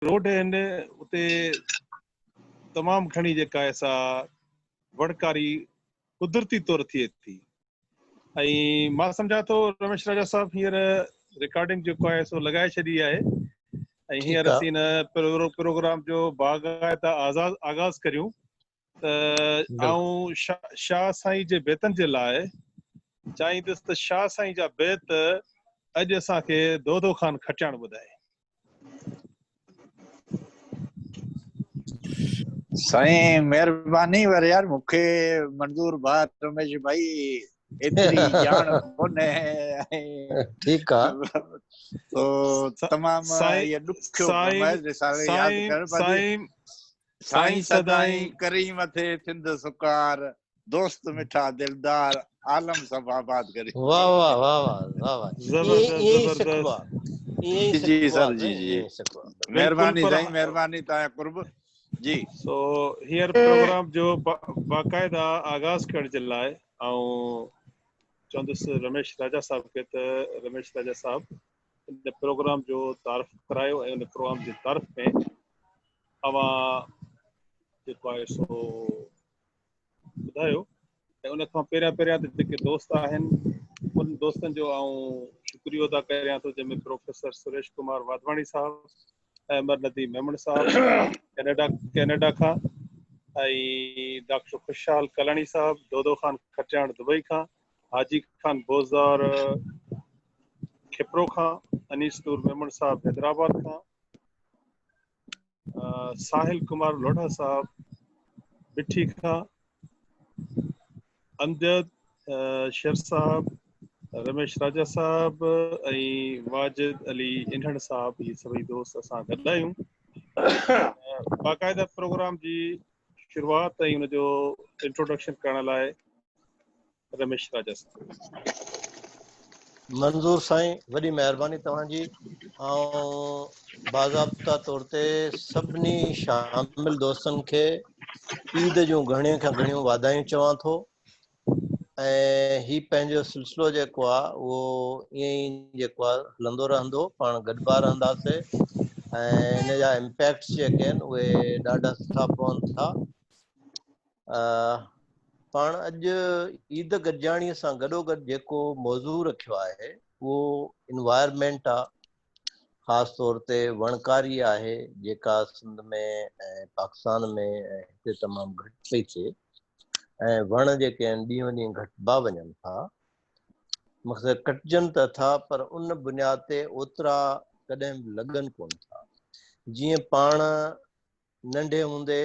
Road आहिनि उते तमामु घणी जेका ऐसा वणकारी कुदरती तौर थिए थी। ऐं मां सम्झां थो रमेश राजा साहब हींअर रिकॉर्डिंग जेको आहे सो लॻाए छॾी आहे ऐं हींअर असीं हिन प्रोग्राम जो बाक़ाइदा आगाज़ करियूं त आऊं शाह साईं जे बेतनि जे लाइ चाहींदुसि त शाह साईं जा बेत अॼु असांखे दोदो ख़ान खटियाण ॿुधाए। साईं महिरबानी वर यार मूंखे मंजूर भाउ रमेश भाई एतिरी ॼाण कोन्हे। ठीकु आहे। तो तमामु ये ॾुखियो कमु आहे सारे यादि कर साईं सदाईं करीम थे सिंध सुकार दोस्त मिठा दिलदार आलम सब आबाद करे। वाह वाह वाह वाह वाह वाह जबरदस्त जी सर जी जी मेहरबानी साईं मेहरबानी तव्हां कुर्ब जी। सो हींअर प्रोग्राम जो बाक़ाइदा आगाज़ करण जे लाइ ऐं चवंदुसि रमेश राजा साहब खे त रमेश राजा साहब इन प्रोग्राम जो तारीफ़ करायो ऐं उन प्रोग्राम जी तारीफ़ में अवां जेको आहे सो ॿुधायो ऐं उन खां पहिरियां त जेके दोस्त आहिनि उन दोस्तनि जो आऊं शुक्रियो अदा करियां थो जंहिंमें प्रोफेसर सुरेश कुमार वाधवाणी साहब, अहमद नदीम मेमण साहब कैनेडा खां ऐं डॉक्टर खुशहाल कलाणी साहब दोदो ख़ान खटियाण दुबई खां, हाजी खान बोज़दार खिपरो खां, अनीस नूर मेमण साहब हैदराबाद खां, साहिल कुमार लोढ़ा साहब बिठी खां, अमजद शेर साहब, रमेश राजा साहब ऐं वाजिद अली इंढण साहब, ये सभई दोस्त असां गॾु आहियूं। बाक़ाइदा प्रोग्राम जी शुरूआत ऐं हुनजो इंट्रोडक्शन करण लाइ रमेश राजा साहब। मंजूर साईं वॾी महिरबानी तव्हांजी ऐं बाज़ाब्ता तौर ते सभिनी शामिल दोस्तनि खे ईद जूं घणियूं खां घणियूं वाधायूं चवां थो ऐं ही पंहिंजो सिलसिलो जेको आहे उहो ईअं ई जेको आहे हलंदो रहंदो, पाण गॾिबा रहंदासीं ऐं इन जा इम्पैक्ट्स जेके आहिनि उहे ॾाढा सुठा पवनि था। पाण अॼु ईद गॾिजाणीअ सां गॾोगॾु जेको मौज़ू रखियो आहे उहो इन्वायरमेंट आहे, ख़ासि तौर ते वणकारी आहे जेका सिंध में ऐं पाकिस्तान में ऐं हिते तमामु घटि पई थिए ऐं वण जेके आहिनि ॾींहों ॾींहुं घटिबा वञनि था, मक़सदु कटिजनि त था पर उन बुनियाद ते ओतिरा कॾहिं बि लॻनि कोन था। जीअं पाण नंढे हूंदे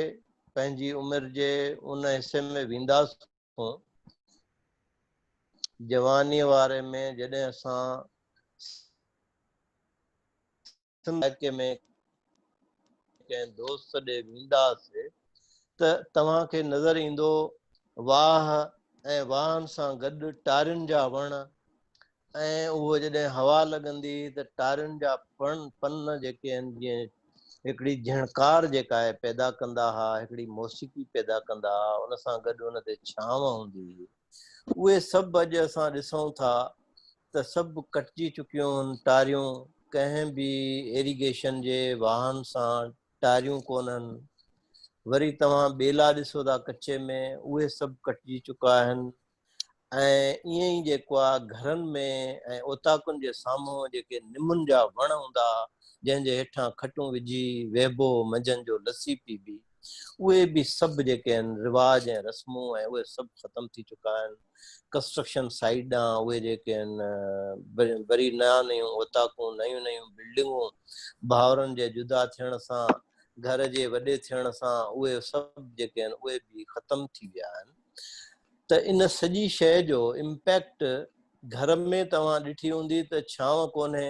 पंहिंजी उमिरि जे उन हिसे में वेंदासीं जवानीअ वारे में जॾहिं असां इलाइक़े में कंहिं दोस्त ॾे वेंदासीं त तव्हांखे नज़र ईंदो वाह ऐं वाहन सां गॾु टारियुनि जा वण ऐं उहो जॾहिं हवा लॻंदी त टारियुनि जा पन जेके आहिनि जीअं हिकिड़ी झणकार जेका आहे पैदा कंदा हुआ, हिकिड़ी मौसीक़ी पैदा कंदा हुआ, उन सां गॾु उन ते छांव हूंदी हुई, उहे सभु अॼु असां ॾिसूं था त सभु कटिजी चुकियूं आहिनि टारियूं, कंहिं बि एरीगेशन जे वाहन सां टारियूं कोन्हनि, वरी तव्हां ॿेला ॾिसो था कच्चे में उहे सभु कटिजी चुका आहिनि ऐं ईअं ई जेको आहे घरनि में ऐं ओताकुनि जे साम्हूं जेके निमुनि जा वण हूंदा जंहिंजे हेठां खटूं विझी वेबो मंझंदि जो लस्सी पीबी, उहे बि सभु जेके आहिनि रिवाज ऐं रस्मूं ऐं उहे सभु ख़तमु थी चुका आहिनि। कंस्ट्रक्शन साइट ॾांहुं उहे जेके आहिनि वरी नयूं ओताकूं नयूं बिल्डिंगूं भाउरनि जे जुदा थियण सां घर जे वॾे थियण सां उहे सभु जेके आहिनि उहे बि ख़तमु थी विया आहिनि। त इन सॼी शइ जो इम्पैक्ट घर में तव्हां ॾिठी हूंदी त छांव कोन्हे,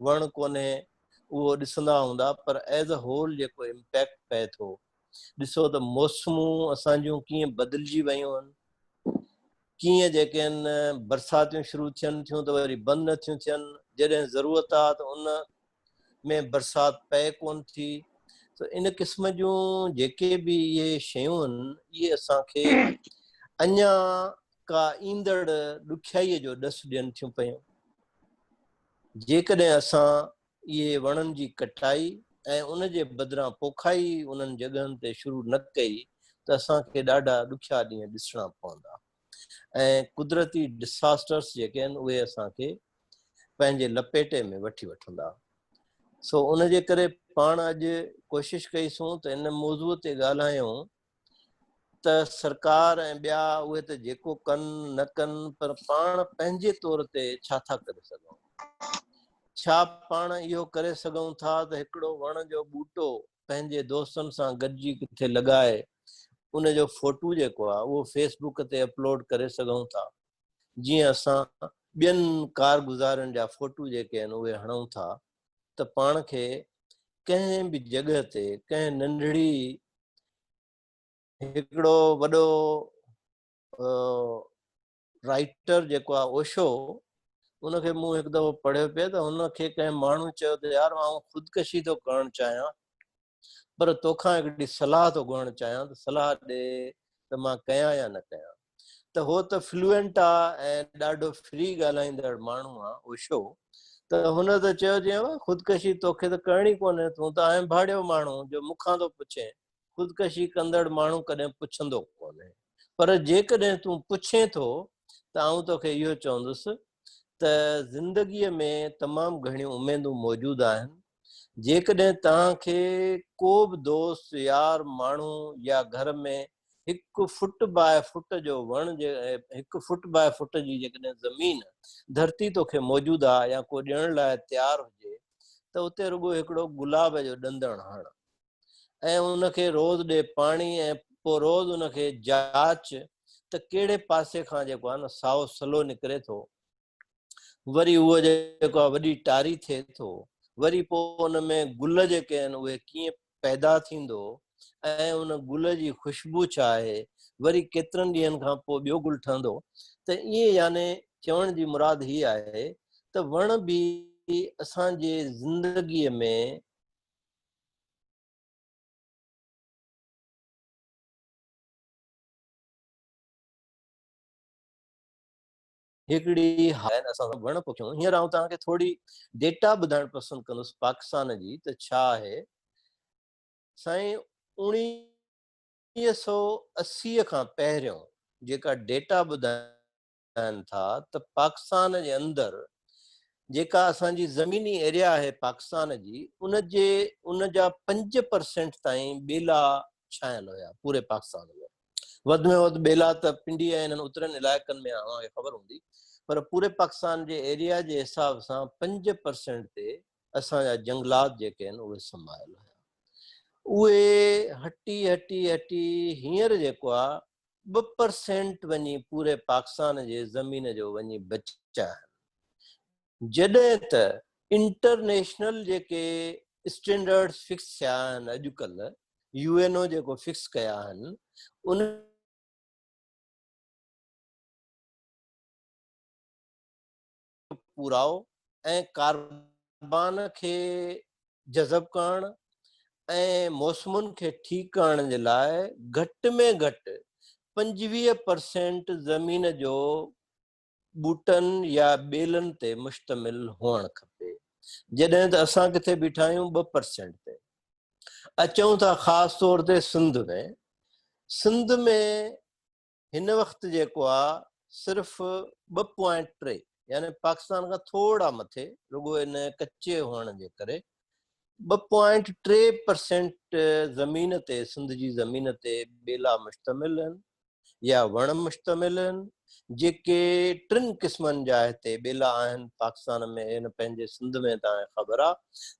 वण कोन्हे, उहो ॾिसंदा हूंदा, पर एज़ अ होल जेको इम्पैक्ट पए थो ॾिसो त मौसमूं असांजूं कीअं बदिलजी वियूं आहिनि, कीअं जेके आहिनि बरसातियूं शुरू थियनि थियूं त वरी बंदि नथियूं थियनि, जॾहिं ज़रूरत आहे त उन में बरसाति पए कोन थी। त इन क़िस्म जूं जेके बि इहे शयूं आहिनि इहे असांखे अञा का ईंदड़ ॾुखियाईअ जो ॾसु ॾियनि थियूं पयूं। जेकॾहिं असां इहे वणनि जी कटाई ऐं उन जे बदिरां पोखाई उन्हनि जॻहनि ते शुरू न कई त असांखे ॾाढा ॾुखिया ॾींहं ॾिसणा पवंदा ऐं कुदरती डिसास्टर्स जेके आहिनि उहे असांखे पंहिंजे लपेटे में वठी वठंदा। सो उन जे करे पाण अॼु कोशिशि कईसूं त इन मौज़ूअ ते ॻाल्हायूं त सरकार ऐं ॿिया उहे त जेको कनि न कनि पर पाण पंहिंजे तौर ते छा था करे सघूं। छा पाण इहो करे सघूं था त हिकिड़ो वण जो ॿूटो पंहिंजे दोस्तनि सां गॾिजी किथे लॻाए उन जो फोटू जेको आहे उहो फेसबुक ते अपलोड करे सघूं था, जीअं असां ॿियनि कारगुज़ारनि जा फोटू जेके आहिनि उहे हणूं था त पाण खे कंहिं बि जॻह ते कंहिं नंढड़ी हिकिड़ो वॾो राइटर जेको आहे ओशो उनखे मूं हिकु दफ़ो पढ़ियो पियो त हुनखे कंहिं माण्हू चयो त यार मां ख़ुदकशी थो करणु चाहियां पर तोखां हिकिड़ी सलाह थो घुरणु चाहियां त सलाह ॾे त मां कयां या न कयां। त हो त फ्लूएंट आहे ऐं ॾाढो फ्री ॻाल्हाईंदड़ माण्हू आहे ओशो, त हुन त चयो जीअं ख़ुदकशी तोखे त करणी कोन्हे, तूं त आहे भाड़ियो माण्हू जो मूंखां थो पुछे, ख़ुदकशी कंदड़ माण्हू कॾहिं पुछंदो कोन्हे, पर जेकॾहिं तूं पुछे थो त आउं तोखे इहो चवंदुसि त ज़िंदगीअ में तमामु घणियूं उमेदूं मौजूदु आहिनि। जेकॾहिं तव्हांखे को बि दोस्त यार माण्हू या घर में 1 फुट बाय फुट जो वण जे 1 फुट बाय फुट जी जेकॾहिं ज़मीन धरती तोखे मौजूदु आहे या को ॾियण लाइ तयारु हुजे त उते रुॻो हिकिड़ो गुलाब जो ॾंदण हण ऐं उनखे रोज़ ॾे पाणी ऐं पोइ रोज़ उनखे जाच त कहिड़े पासे खां जेको आहे न साओ सलो निकिरे थो, वरी उहो जेको आहे वॾी टारी थिए थो, वरी पोइ उन में गुल जेके आहिनि उहे कीअं पैदा थींदो ऐं उन गुल जी ख़ुशबू छा आहे, वरी केतिरनि ॾींहंनि खां पोइ ॿियो गुल ठहंदो। त ईअं याने चवण जी मुराद हीअ आहे त वण बि असांजे ज़िंदगीअ में हिकिड़ी असां वण पोखियूं। हींअर आउं तव्हांखे थोरी डेटा ॿुधाइणु पसंदि कंदुसि पाकिस्तान जी, त छा आहे साईं 1980 खां पहिरियों जेका डेटा ॿुधाइनि था त पाकिस्तान जे अंदरि जेका असांजी ज़मीनी एरिया आहे पाकिस्तान जी उन जा 5% ताईं ॿेला छायल हुया पूरे पाकिस्तान में। वधि में वधि ॿेला त पिंडी ऐं इन्हनि उतरनि इलाइक़नि में तव्हांखे ख़बर हूंदी, पर पूरे पाकिस्तान जे एरिया जे हिसाब सां 5% ते असांजा जंगलात जेके आहिनि उहे संभायल हुया। उहे हटी हटी हटी हींअर जेको आहे 2% वञी पूरे पाकिस्तान जे ज़मीन जो वञी बचिया आहिनि। जॾहिं त इंटरनेशनल जेके स्टैंडर्ड्स फिक्स थिया आहिनि अॼुकल्ह यूएनओ जेको फिक्स कया आहिनि उन पूराओ ऐं कार्बन खे जज़ब करणु ऐं मौसमुनि खे ठीकु करण जे लाइ घटि में घटि 25% ज़मीन जो ॿूटनि या ॿेलनि ते मुश्तमिल हुअणु खपे, जॾहिं त असां किथे बीठा आहियूं 2% ते। अचूं था ख़ासि तौर ते सिंध में हिन वक़्तु जेको आहे सिर्फ़ु 2.3 यानी पाकिस्तान खां थोड़ा मथे रुॻो इन कच्चे हुअण जे करे 2.3% ज़मीन ते सिंध जी ज़मीन ते ॿेला मुश्तमिल आहिनि या वण मुश्तमिल आहिनि, जेके 3 क़िस्मनि जा हिते ॿेला आहिनि पाकिस्तान में। इन पंहिंजे सिंध में तव्हांखे ख़बर आहे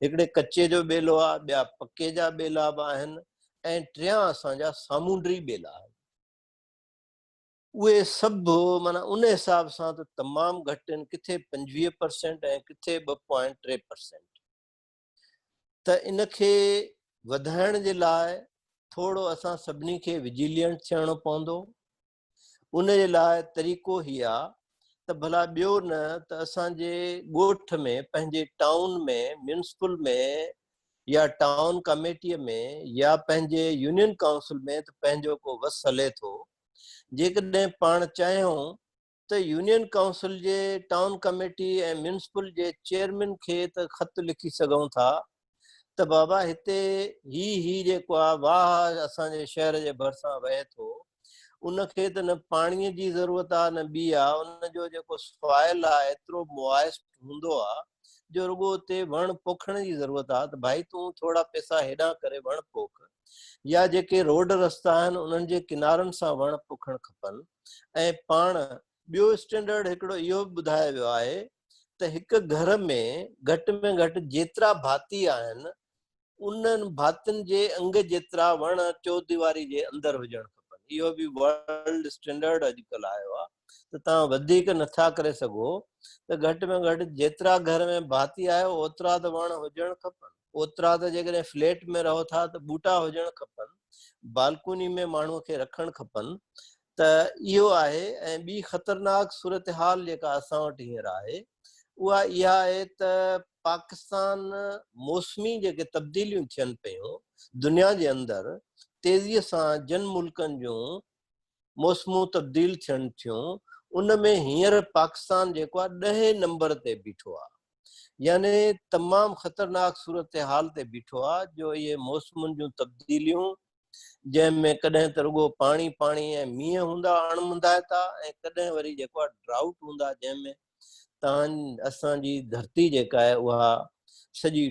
हिकिड़े कच्चे जो ॿेलो आहे, ॿिया पके जा ॿेला बि आहिनि ऐं टियां असांजा सामूंडी ॿेला आहिनि। उहे सभु माना उन हिसाब सां त तमामु घटि आहिनि, किथे 25% ऐं किथे 2.3%। त इनखे वधाइण जे लाइ थोरो असां सभिनी खे विजिलियंट थियणो पवंदो। उन जे लाइ तरीक़ो ही आहे त भला ॿियो न त असांजे ॻोठ में पंहिंजे टाउन में म्यूनिसिपल में या टाउन कमेटीअ में या पंहिंजे यूनियन काउंसिल में त पंहिंजो को वस हले थो। जेकॾहिं पाण चाहियूं त यूनियन काउंसिल जे टाउन कमेटी ऐं म्यूनिसिपल जे चेयरमैन खे त ख़त लिखी सघूं था त बाबा हिते ही जेको आहे वाह असांजे शहर जे भरिसां वहे थो, उनखे त न पाणीअ जी ज़रूरत आहे न ॿी आहे, उनजो जेको सॉइल आहे एतिरो मॉइस्ट हूंदो आहे जो रुॻो उते वण पोखण जी ज़रूरत आहे। त भाई तूं थोरा पैसा हेॾां करे वण पोख, या जेके रोड रस्ता आहिनि उन्हनि जे किनारनि सां वण पोखणु खपनि। ऐं पाण ॿियो स्टैंडर्ड हिकिड़ो इहो बि ॿुधायो वियो आहे त हिकु घर में घटि जेतिरा भाती आहिनि उन्हनि भातियुनि जे अंग जेतिरा वण चौदीवारी जे अंदरि हुजणु खपनि। इहो बि वर्ल्ड स्टैंडर्ड अॼुकल्ह आयो आहे। त तव्हां वधीक नथा करे सघो त घटि में घटि जेतिरा घर में भाती आहियो ओतिरा त वण हुजणु खपनि। ओतिरा त जेकॾहिं फ्लैट में रहो था त बूटा हुजणु खपनि, बालकनी में माण्हूअ खे रखणु खपनि। त इहो आहे। ऐं ॿी ख़तरनाक सूरत हाल जेका असां वटि हींअर आहे उहा इहा आहे त पाकिस्तान मौसमी जेके तब्दीलियूं थियनि पियूं दुनिया जे अंदरि तेज़ीअ सां, जन मुल्कनि जूं मौसमूं तब्दील थियनि थियूं, उन में हींअर पाकिस्तान जेको आहे 10 नंबर ते बीठो आहे। यानी तमामु ख़तरनाक सूरत हाल ते बीठो आहे जो इहे मौसमुनि जूं तब्दीलियूं, जंहिंमें कॾहिं त रुॻो पाणी ऐं मींहं हूंदा अणमुंदाइता, ऐं कॾहिं वरी जेको आहे ड्राउट हूंदा जंहिंमें असांजी धरती जेका आहे उहा सॼी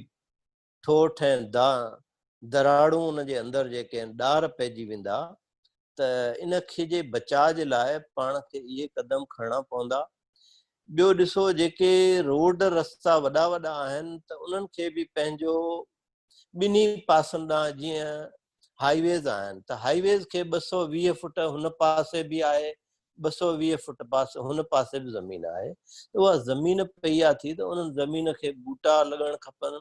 ठोठ ऐं दराड़ूं उन जे अंदरि जेके आहिनि ॾार पइजी वेंदा। त इन खे जे बचाव जे लाइ पाण खे इहे क़दम खणणा पवंदा। ॿियो ॾिसो जेके रोड रस्ता वॾा आहिनि त उन्हनि खे बि पंहिंजो ॿिन्ही पासनि ॾांहुं, जीअं हाईवेज़ आहिनि त हाईवेज़ खे 220 फुट हुन पासे बि आहे, 220 फुट पासे हुन पासे बि ज़मीन आहे। त उहा ज़मीन पई आहे थी त उन्हनि ज़मीन खे बूटा लॻणु खपनि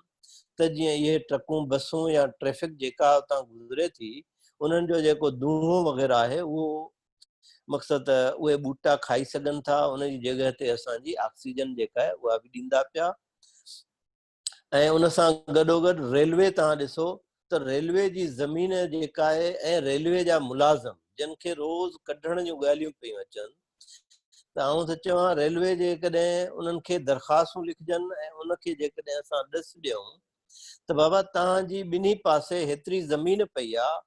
त जीअं इहे ट्रकूं बसूं या ट्रैफिक जेका उतां गुज़रे थी उन्हनि जो जेको धुओं वग़ैरह आहे उहो मक़सदु उहे बूटा खाई सघनि था, उनजी जॻह ते असांजी ऑक्सीजन जेका आहे उहा बि ॾींदा पिया। ऐं उन सां गॾोगॾु रेलवे तव्हां ॾिसो त रेलवे जी ज़मीन जेका आहे ऐं रेलवे जा मुलाज़िम जिन खे रोज़ कढण जूं ॻाल्हियूं पियूं अचनि, त आउं त चवां रेलवे जे कॾहिं उन्हनि खे दरख़्वास्तूं लिखजनि ऐं उनखे जेकॾहिं असां ॾिस ॾियूं त बाबा तव्हांजी ॿिन्ही पासे हेतिरी ज़मीन पई आहे,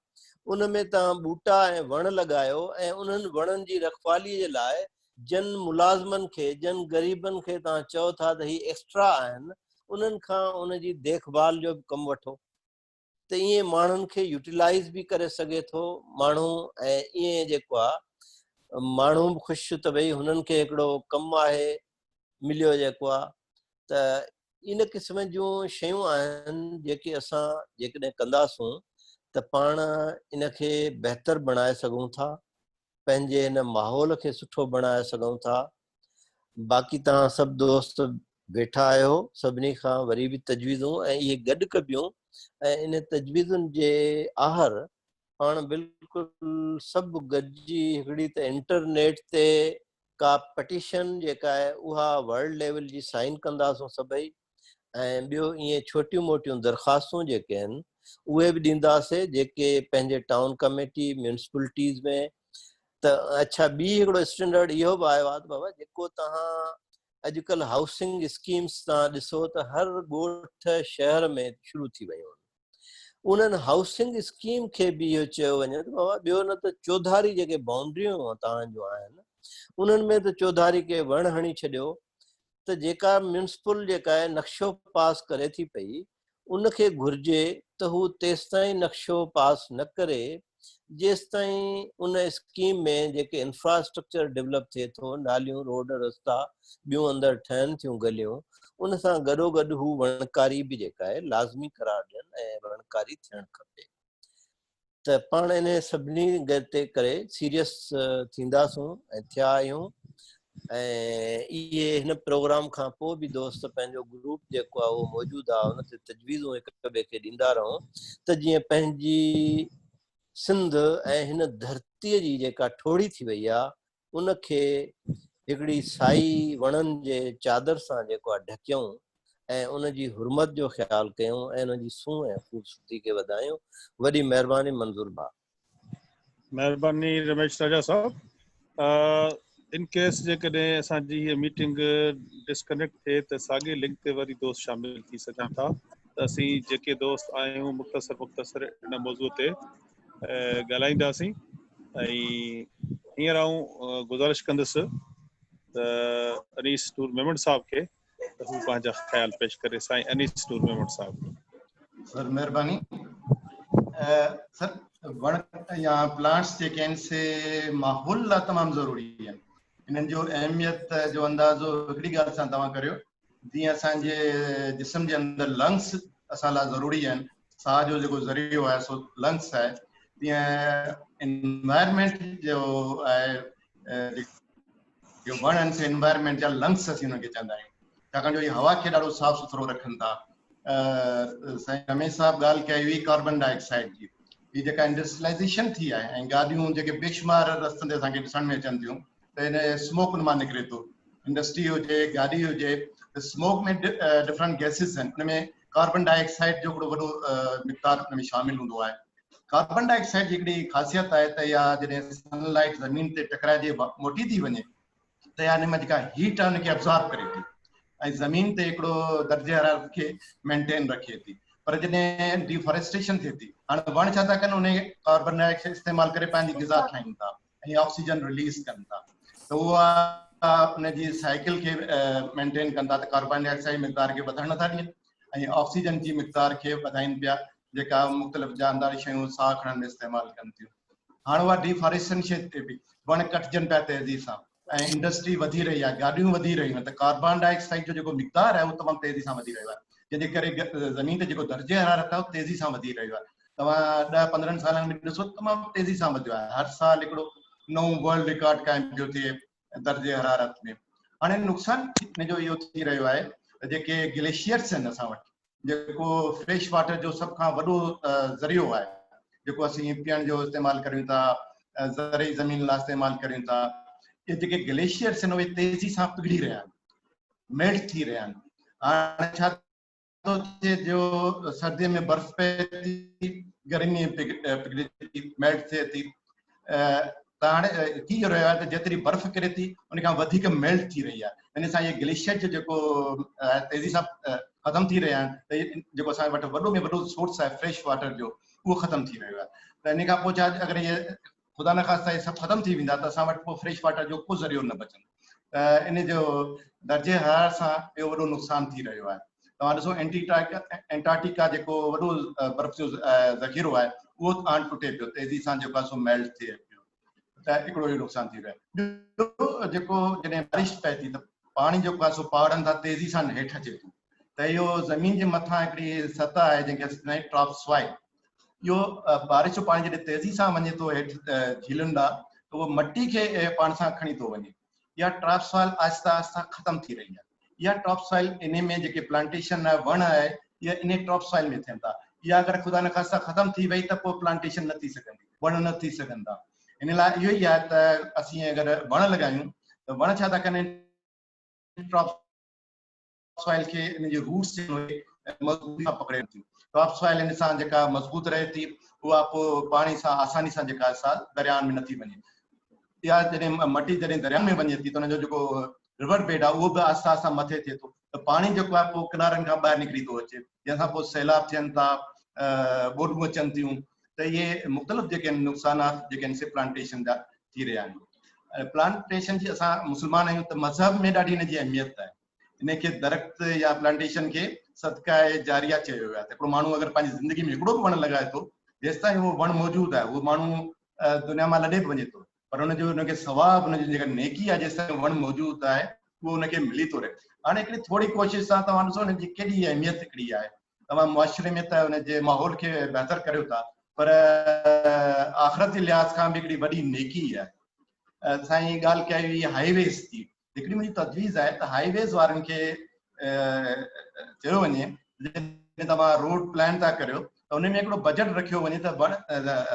उन में तव्हां बूटा ऐं वण लॻायो ऐं उन्हनि वणनि जी रखवालीअ जे लाइ जन मुलाज़िमनि खे, जन ग़रीबनि खे तव्हां चओ था त ही एक्स्ट्रा आहिनि, उन्हनि खां उनजी देखभाल जो बि कमु वठो। त ईअं माण्हुनि खे यूटिलाइज़ बि करे सघे थो माण्हू, ऐं ईअं जेको आहे माण्हू बि ख़ुशि त भई हुननि खे हिकिड़ो कमु आहे मिलियो जेको आहे। त इन क़िस्म जूं शयूं आहिनि जेके असां जेकॾहिं कंदासूं त पाण इनखे बहितर बणाए सघूं था, पंहिंजे हिन माहौल खे सुठो बणाए सघूं था। बाक़ी तव्हां सभु दोस्त वेठा आहियो, सभिनी खां वरी बि तजवीज़ूं ऐं इहे गॾु कबियूं, ऐं इन तजवीज़ुनि जे आहर पाण बिल्कुलु सभु गॾिजी हिकिड़ी त इंटरनेट ते का पटिशन जेका आहे उहा वर्ल्ड लेवल जी साइन कंदासूं सभई। ऐं ॿियो ईअं छोटियूं मोटियूं दरख़्वास्तूं जेके आहिनि उहे बि ॾींदासीं जेके पंहिंजे टाउन कमेटी म्यूनिसिपलिटीज़ में। त अच्छा ॿी हिकिड़ो स्टैंडर्ड इहो बि आयो आहे त बाबा जेको तव्हां अॼुकल्ह हाउसिंग स्कीम्स तव्हां ॾिसो त हर ॻोठ शहर में शुरू थी वियूं आहिनि। उन्हनि हाउसिंग स्कीम खे बि इहो चयो वञे त बाबा ॿियो न त चौधारी जेके बाउंड्रियूं तव्हांजो आहिनि उन्हनि में त चौधारी खे वण हणी छॾियो, त जेका म्यूनिसिपल जेका आहे नक्शो पास करे थी पई उनखे घुर्जे त हू तेसिताईं नक्शो पास न करे जेसिताईं उन स्कीम में जेके इंफ्रास्ट्रक्चर डेवलप थिए थो, नालियूं रोड रस्ता ॿियूं अंदरि ठहनि थियूं गलियूं, उन सां गॾोगॾु हू वणकारी बि जेका आहे लाज़मी करार ॾियनि ऐं वणकारी थियणु खपे। त पाण इन सभिनी ते करे सीरियस थींदासूं ऐं थिया आहियूं। ऐं इहे हिन प्रोग्राम खां पोइ बि दोस्त पंहिंजो ग्रुप जेको आहे उहो मौजूदु आहे, उन ते तजवीज़ूं हिक ॿिए खे ॾींदा रहूं त जीअं पंहिंजी सिंध ऐं हिन धरतीअ जी जेका ठोड़ी थी वई आहे उनखे हिकिड़ी साई वणनि जे चादर सां जेको आहे ढकियूं ऐं उनजी हुरमत जो ख़्यालु कयूं ऐं उनजी सूंह ऐं ख़ूबसूरती खे वधायूं। वॾी महिरबानी मंज़ूर भाउ। महिरबानी रमेश राजा साहब। इन केस जेकॾहिं असांजी हीअ मीटिंग डिस्कनेक्ट थिए त साॻे लिंक ते वरी दोस्त शामिल थी सघनि था। असीं जेके दोस्त आहियूं मुख़्तसर इन मौज़ूअ ते ॻाल्हाईंदासीं। ऐं हींअर आऊं गुज़ारिश कंदुसि त अनीस नूर मेमण साहब खे त हू पंहिंजा ख़्याल पेश करे। साईं अनीस नूर मेमण साहब। सर महिरबानी। सर वण या प्लांट्स जेके आहिनि से माहौल लाइ तमामु ज़रूरी आहिनि। इन्हनि जो अहमियत जो अंदाज़ो हिकिड़ी ॻाल्हि सां तव्हां करियो, जीअं असांजे जिस्म जे अंदरि लंग्स असां लाइ ज़रूरी आहिनि, साह जो जेको ज़रियो आहे सो लंग्स आहे, तीअं एनवायरमेंट जो आहे जो वण आहिनि से एनवायरमेंट जा लंग्स असीं हुनखे चवंदा आहियूं, छाकाणि जो इहे हवा खे ॾाढो साफ़ सुथरो रखनि था। साईं रमेश साहब ॻाल्हि कई हुई कार्बन डाइऑक्साइड जी, हीअ जेका इंडस्ट्रियलाइज़ेशन थी आहे ऐं गाॾियूं जेके बेशुमार रस्तनि ते असांखे ॾिसण में अचनि थियूं, त हिन स्मोक मां निकिरे थो, इंडस्ट्री हुजे गाॾी हुजे, त स्मोक में डिफरेंट गैसिस आहिनि, हुन में कार्बन डाइऑक्साइड जो हिकिड़ो वॾो मिक़दार हुन में शामिल हूंदो आहे। कार्बन डाइऑक्साइड जी हिकिड़ी ख़ासियत आहे त इहा जॾहिं सनलाइट ज़मीन ते टकराइजे मोटी थी वञे त इहा हिन में जेका हीट आहे हुनखे एब्ज़ॉर्ब करे थी ऐं ज़मीन ते हिकिड़ो दर्जे हरारत खे मेंटेन रखे थी। पर जॾहिं डिफॉरेस्टेशन थिए थी, हाणे वण छा था कनि, उन कार्बन डाइऑक्साइड इस्तेमालु करे पंहिंजी ग़िज़ा ठाहिनि था ऐं ऑक्सीजन रिलीज़ कनि था, त उहा उनजी साइकिल खे मेंटेन कनि था, त कार्बन डाइऑक्साइड मिक़दार खे वधणु नथा ॾियनि ऐं ऑक्सीजन जी मिक़दार खे वधाइनि पिया, जेका मुख़्तलिफ़ जानदार शयूं साह खणण में इस्तेमालु कनि थियूं। हाणे उहा डिफॉरेस्टेशन थिए पई, वण कटजनि पिया तेज़ी सां ऐं इंडस्ट्री वधी रही आहे, गाॾियूं वधी रहियूं आहिनि, त कार्बन डाइऑक्साइड जो जेको मिक़दार आहे उहो तमामु तेज़ी सां वधी रहियो आहे, जंहिंजे करे ज़मीन ते जेको दर्जे हरारत आहे उहो तेज़ी सां वधी रहियो आहे। तव्हां 10-15 सालनि में ॾिसो तमामु तेज़ी सां वधियो आहे, हर साल हिकिड़ो नओं वर्ल्ड रिकॉर्ड क़ाइमु पियो थिए दर्जे हरारत में। हाणे नुक़सानु हिन जो इहो थी रहियो आहे त जेके ग्लेशियर्स आहिनि असां वटि, जेको फ्रेश वाटर जो सभ खां वॾो ज़रियो आहे, जेको असीं पीअण जो इस्तेमालु करियूं था, ज़रई ज़मीन लाइ इस्तेमालु करियूं था, इहे जेके ग्लेशियर्स आहिनि उहे तेज़ी सां पिघड़ी रहिया आहिनि, मेल्ट थी रहिया आहिनि। हाणे छा थो थिए, जो सर्दीअ में बर्फ़ पए थी, गर्मीअ में पिघड़े थी, मेल्ट थिए थी, त हाणे थी रहियो आहे त जेतिरी बर्फ़ किरे थी उन खां वधीक मेल्ट थी रही आहे, हिन सां इहे ग्लेशियर जो जेको तेज़ी सां ख़तमु थी रहिया आहिनि, त जेको असां वटि वॾो में वॾो सोर्स आहे फ्रेश वाटर जो, उहो ख़तमु थी रहियो आहे। त इन खां पोइ छा, अगरि इहे ख़ुदा न ख़ास्ता इहे सभु ख़तमु थी वेंदा त असां वटि पोइ फ्रेश वाटर जो को ज़रियो न बचंदो, त इन जो दर्जे हरारत सां इहो वॾो नुक़सानु थी रहियो आहे। तव्हां ॾिसो एंटार्क्टिका जेको वॾो बर्फ़ जो ज़ख़ीरो आहे, उहो हाणे टुटे पियो तेज़ी सां, जेको आहे सो मेल्ट थिए पियो, त हिकिड़ो इहो नुक़सानु थी रहियो आहे। जेको जॾहिं बारिश पए थी त पाणी जेको आहे सो पहाड़नि खां तेज़ी सां हेठि अचे थो, त इहो ज़मीन जे मथां हिकिड़ी सतह आहे जंहिंखे असीं टॉप सॉइल, इहो बारिश जो पाणी जॾहिं तेज़ी सां वञे थो हेठि झीलनि ॾांहुं, त उहो मटी खे पाण सां खणी थो वञे। इहा टॉप सॉइल आहिस्ता आहिस्ता ख़तमु थी रही आहे। इहा टॉप सॉइल इन में जेके प्लांटेशन आहे, वण आहे, इहा इन टॉप सॉइल में थियनि था। इहा अगरि ख़ुदा न ख़ास्ता ख़तमु थी वई त पोइ प्लांटेशन न थी सघंदी, वण न थी सघंदा। इन लाइ इहो ई आहे त असीं अगरि वण लॻायूं त वण छा था कनि, टॉप सॉइल खे इन जे रूट्स मज़बूती सां पकड़े थियूं। टॉप सॉइल इन सां जेका मज़बूत रहे थी, उहा पोइ पाणी सां आसानी सां जेका सा दरियाउनि में नथी वञे। इहा जॾहिं मटी जॾहिं दरिया में वञे थी त हुनजो जेको रिवर बेड आहे उहो बि आहिस्ता आहिस्ता मथे थिए थो, त पाणी जेको आहे पोइ किनारनि खां ॿाहिरि निकिरी थो अचे, जंहिंसां पोइ सैलाब थियनि था, ॿोॾूं अचनि थियूं, त इहे मुख़्तलिफ़ जेके आहिनि नुक़सानात जेके आहिनि से प्लांटेशन जा थी रहिया आहिनि। प्लांटेशन जी असां मुस्लमान आहियूं त मज़हब में ॾाढी हिन जी अहमियत आहे। इनखे दरख़्त या प्लांटेशन खे सदका जारिया चयो वियो आहे। हिकिड़ो माण्हू अगरि पंहिंजी ज़िंदगी में हिकिड़ो बि वणु लॻाए थो, जेसि ताईं उहो वणु मौजूदु आहे, उहो माण्हू दुनिया मां लॾे बि वञे थो, पर हुनजो हुनखे सवाबु, हुनजी जेका नेकी आहे, जेसि ताईं वणु मौजूदु आहे उहो हुनखे मिली थो रहे। हाणे हिकिड़ी थोरी कोशिशि सां तव्हां ॾिसो हुनजी केॾी अहमियत हिकिड़ी आहे। तव्हां मुआशिरे में त हुनजे माहौल खे बहितर करियो था, पर आख़िरती लिहाज़ खां बि हिकिड़ी वॾी नेकी आहे। साईं ॻाल्हि कई हुई हाईवेज़ जी, हिकिड़ी मुंहिंजी तजवीज़ आहे त हाईवेज़ वारनि खे चयो वञे, जॾहिं तव्हां रोड प्लान था करियो त हुन में हिकिड़ो बजट रखियो वञे त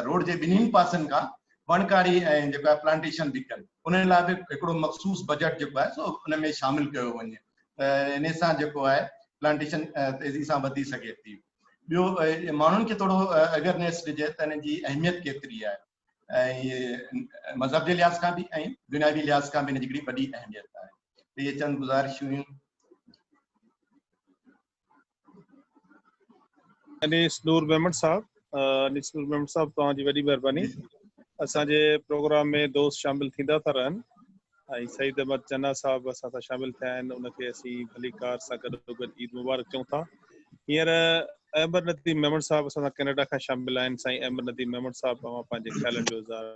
रोड जे ॿिन्हिनि पासनि खां वणकारी ऐं जेको आहे प्लांटेशन बि कनि, उन लाइ बि हिकिड़ो मख़सूस बजट जेको आहे सो हुन में शामिलु कयो वञे, त इन सां जेको आहे प्लांटेशन तेज़ी सां वधी सघे थी। ॿियो माण्हुनि खे थोरो अवेयरनेस ॾिजे त हिन जी अहमियत केतिरी आहे, ऐं इहे मज़हब जे लिहाज़ खां बि ऐं दुनियावी लिहाज़ खां बि हिन जी हिकिड़ी वॾी अहमियत आहे। इहे चंद गुज़ारिशूं हुयूं। अनीस नूर मेमन साहब तव्हांजी वॾी महिरबानी। असांजे प्रोग्राम में दोस्त शामिल थींदा था रहनि ऐं सईद अहमद जना साहब असां सां शामिल थिया आहिनि। उनखे असीं भली कार सां गॾोगॾु ईद मुबारक चऊं था। हींअर अहमद नदीम मेमन साहब असां सां कैनेडा खां शामिल आहिनि। साईं अहमद नदीम मेमन साहब, तव्हां पंहिंजे ख़्यालनि जो इज़हार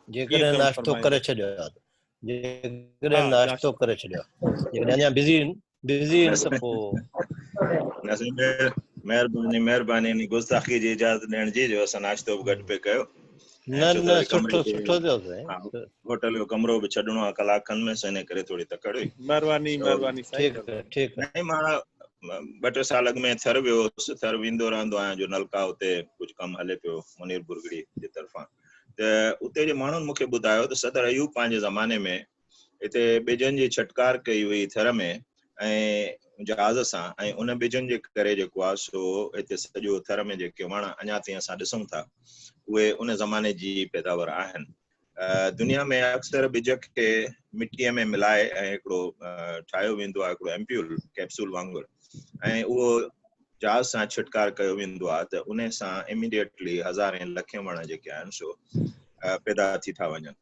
जेकॾहिं नाश्तो करे छॾियो जेकॾहिं अञा बिज़ी आहिनि त पोइ महिरबानी गुस्ताखी जी इजाज़त ॾियण जी जो असां नाश्तो बि गॾु पे कयो। न सुठो थियो होटल जो कमरो बि छॾिणो आहे कलाक खनि में, इन करे थोरी तकड़ हुई। महिरबानी साईं। ठीकु आहे। मां 2-3 साल अॻु में थर वियो हुउसि। थर वेंदो रहंदो आहियां जो नलका उते कुझु कमु हले पियो मुनीर बुरगड़ी जे तरफ़ां। त उते जे माण्हुनि मूंखे ॿुधायो त सदर अयूब पंहिंजे ज़माने में हिते ॿिजनि जी छटकार कई हुई थर में ऐं जहाज़ सां, ऐं उन ॿिजनि जे करे जेको आहे सो हिते सॼो थर में जेके वण अञा ताईं असां ॾिसूं था उहे उन ज़माने जी पैदावार आहिनि। दुनिया में अक्सर ॿिज खे मिटीअ में मिलाए ऐं हिकिड़ो ठाहियो वेंदो आहे, हिकिड़ो एम्प्यूल कैप्सूल वांगुरु, ऐं उहो जहाज़ सां छिटकार कयो वेंदो आहे त उन सां इमीडिएटली हज़ारें लखें वण जेके आहिनि सो पैदा थी था वञनि।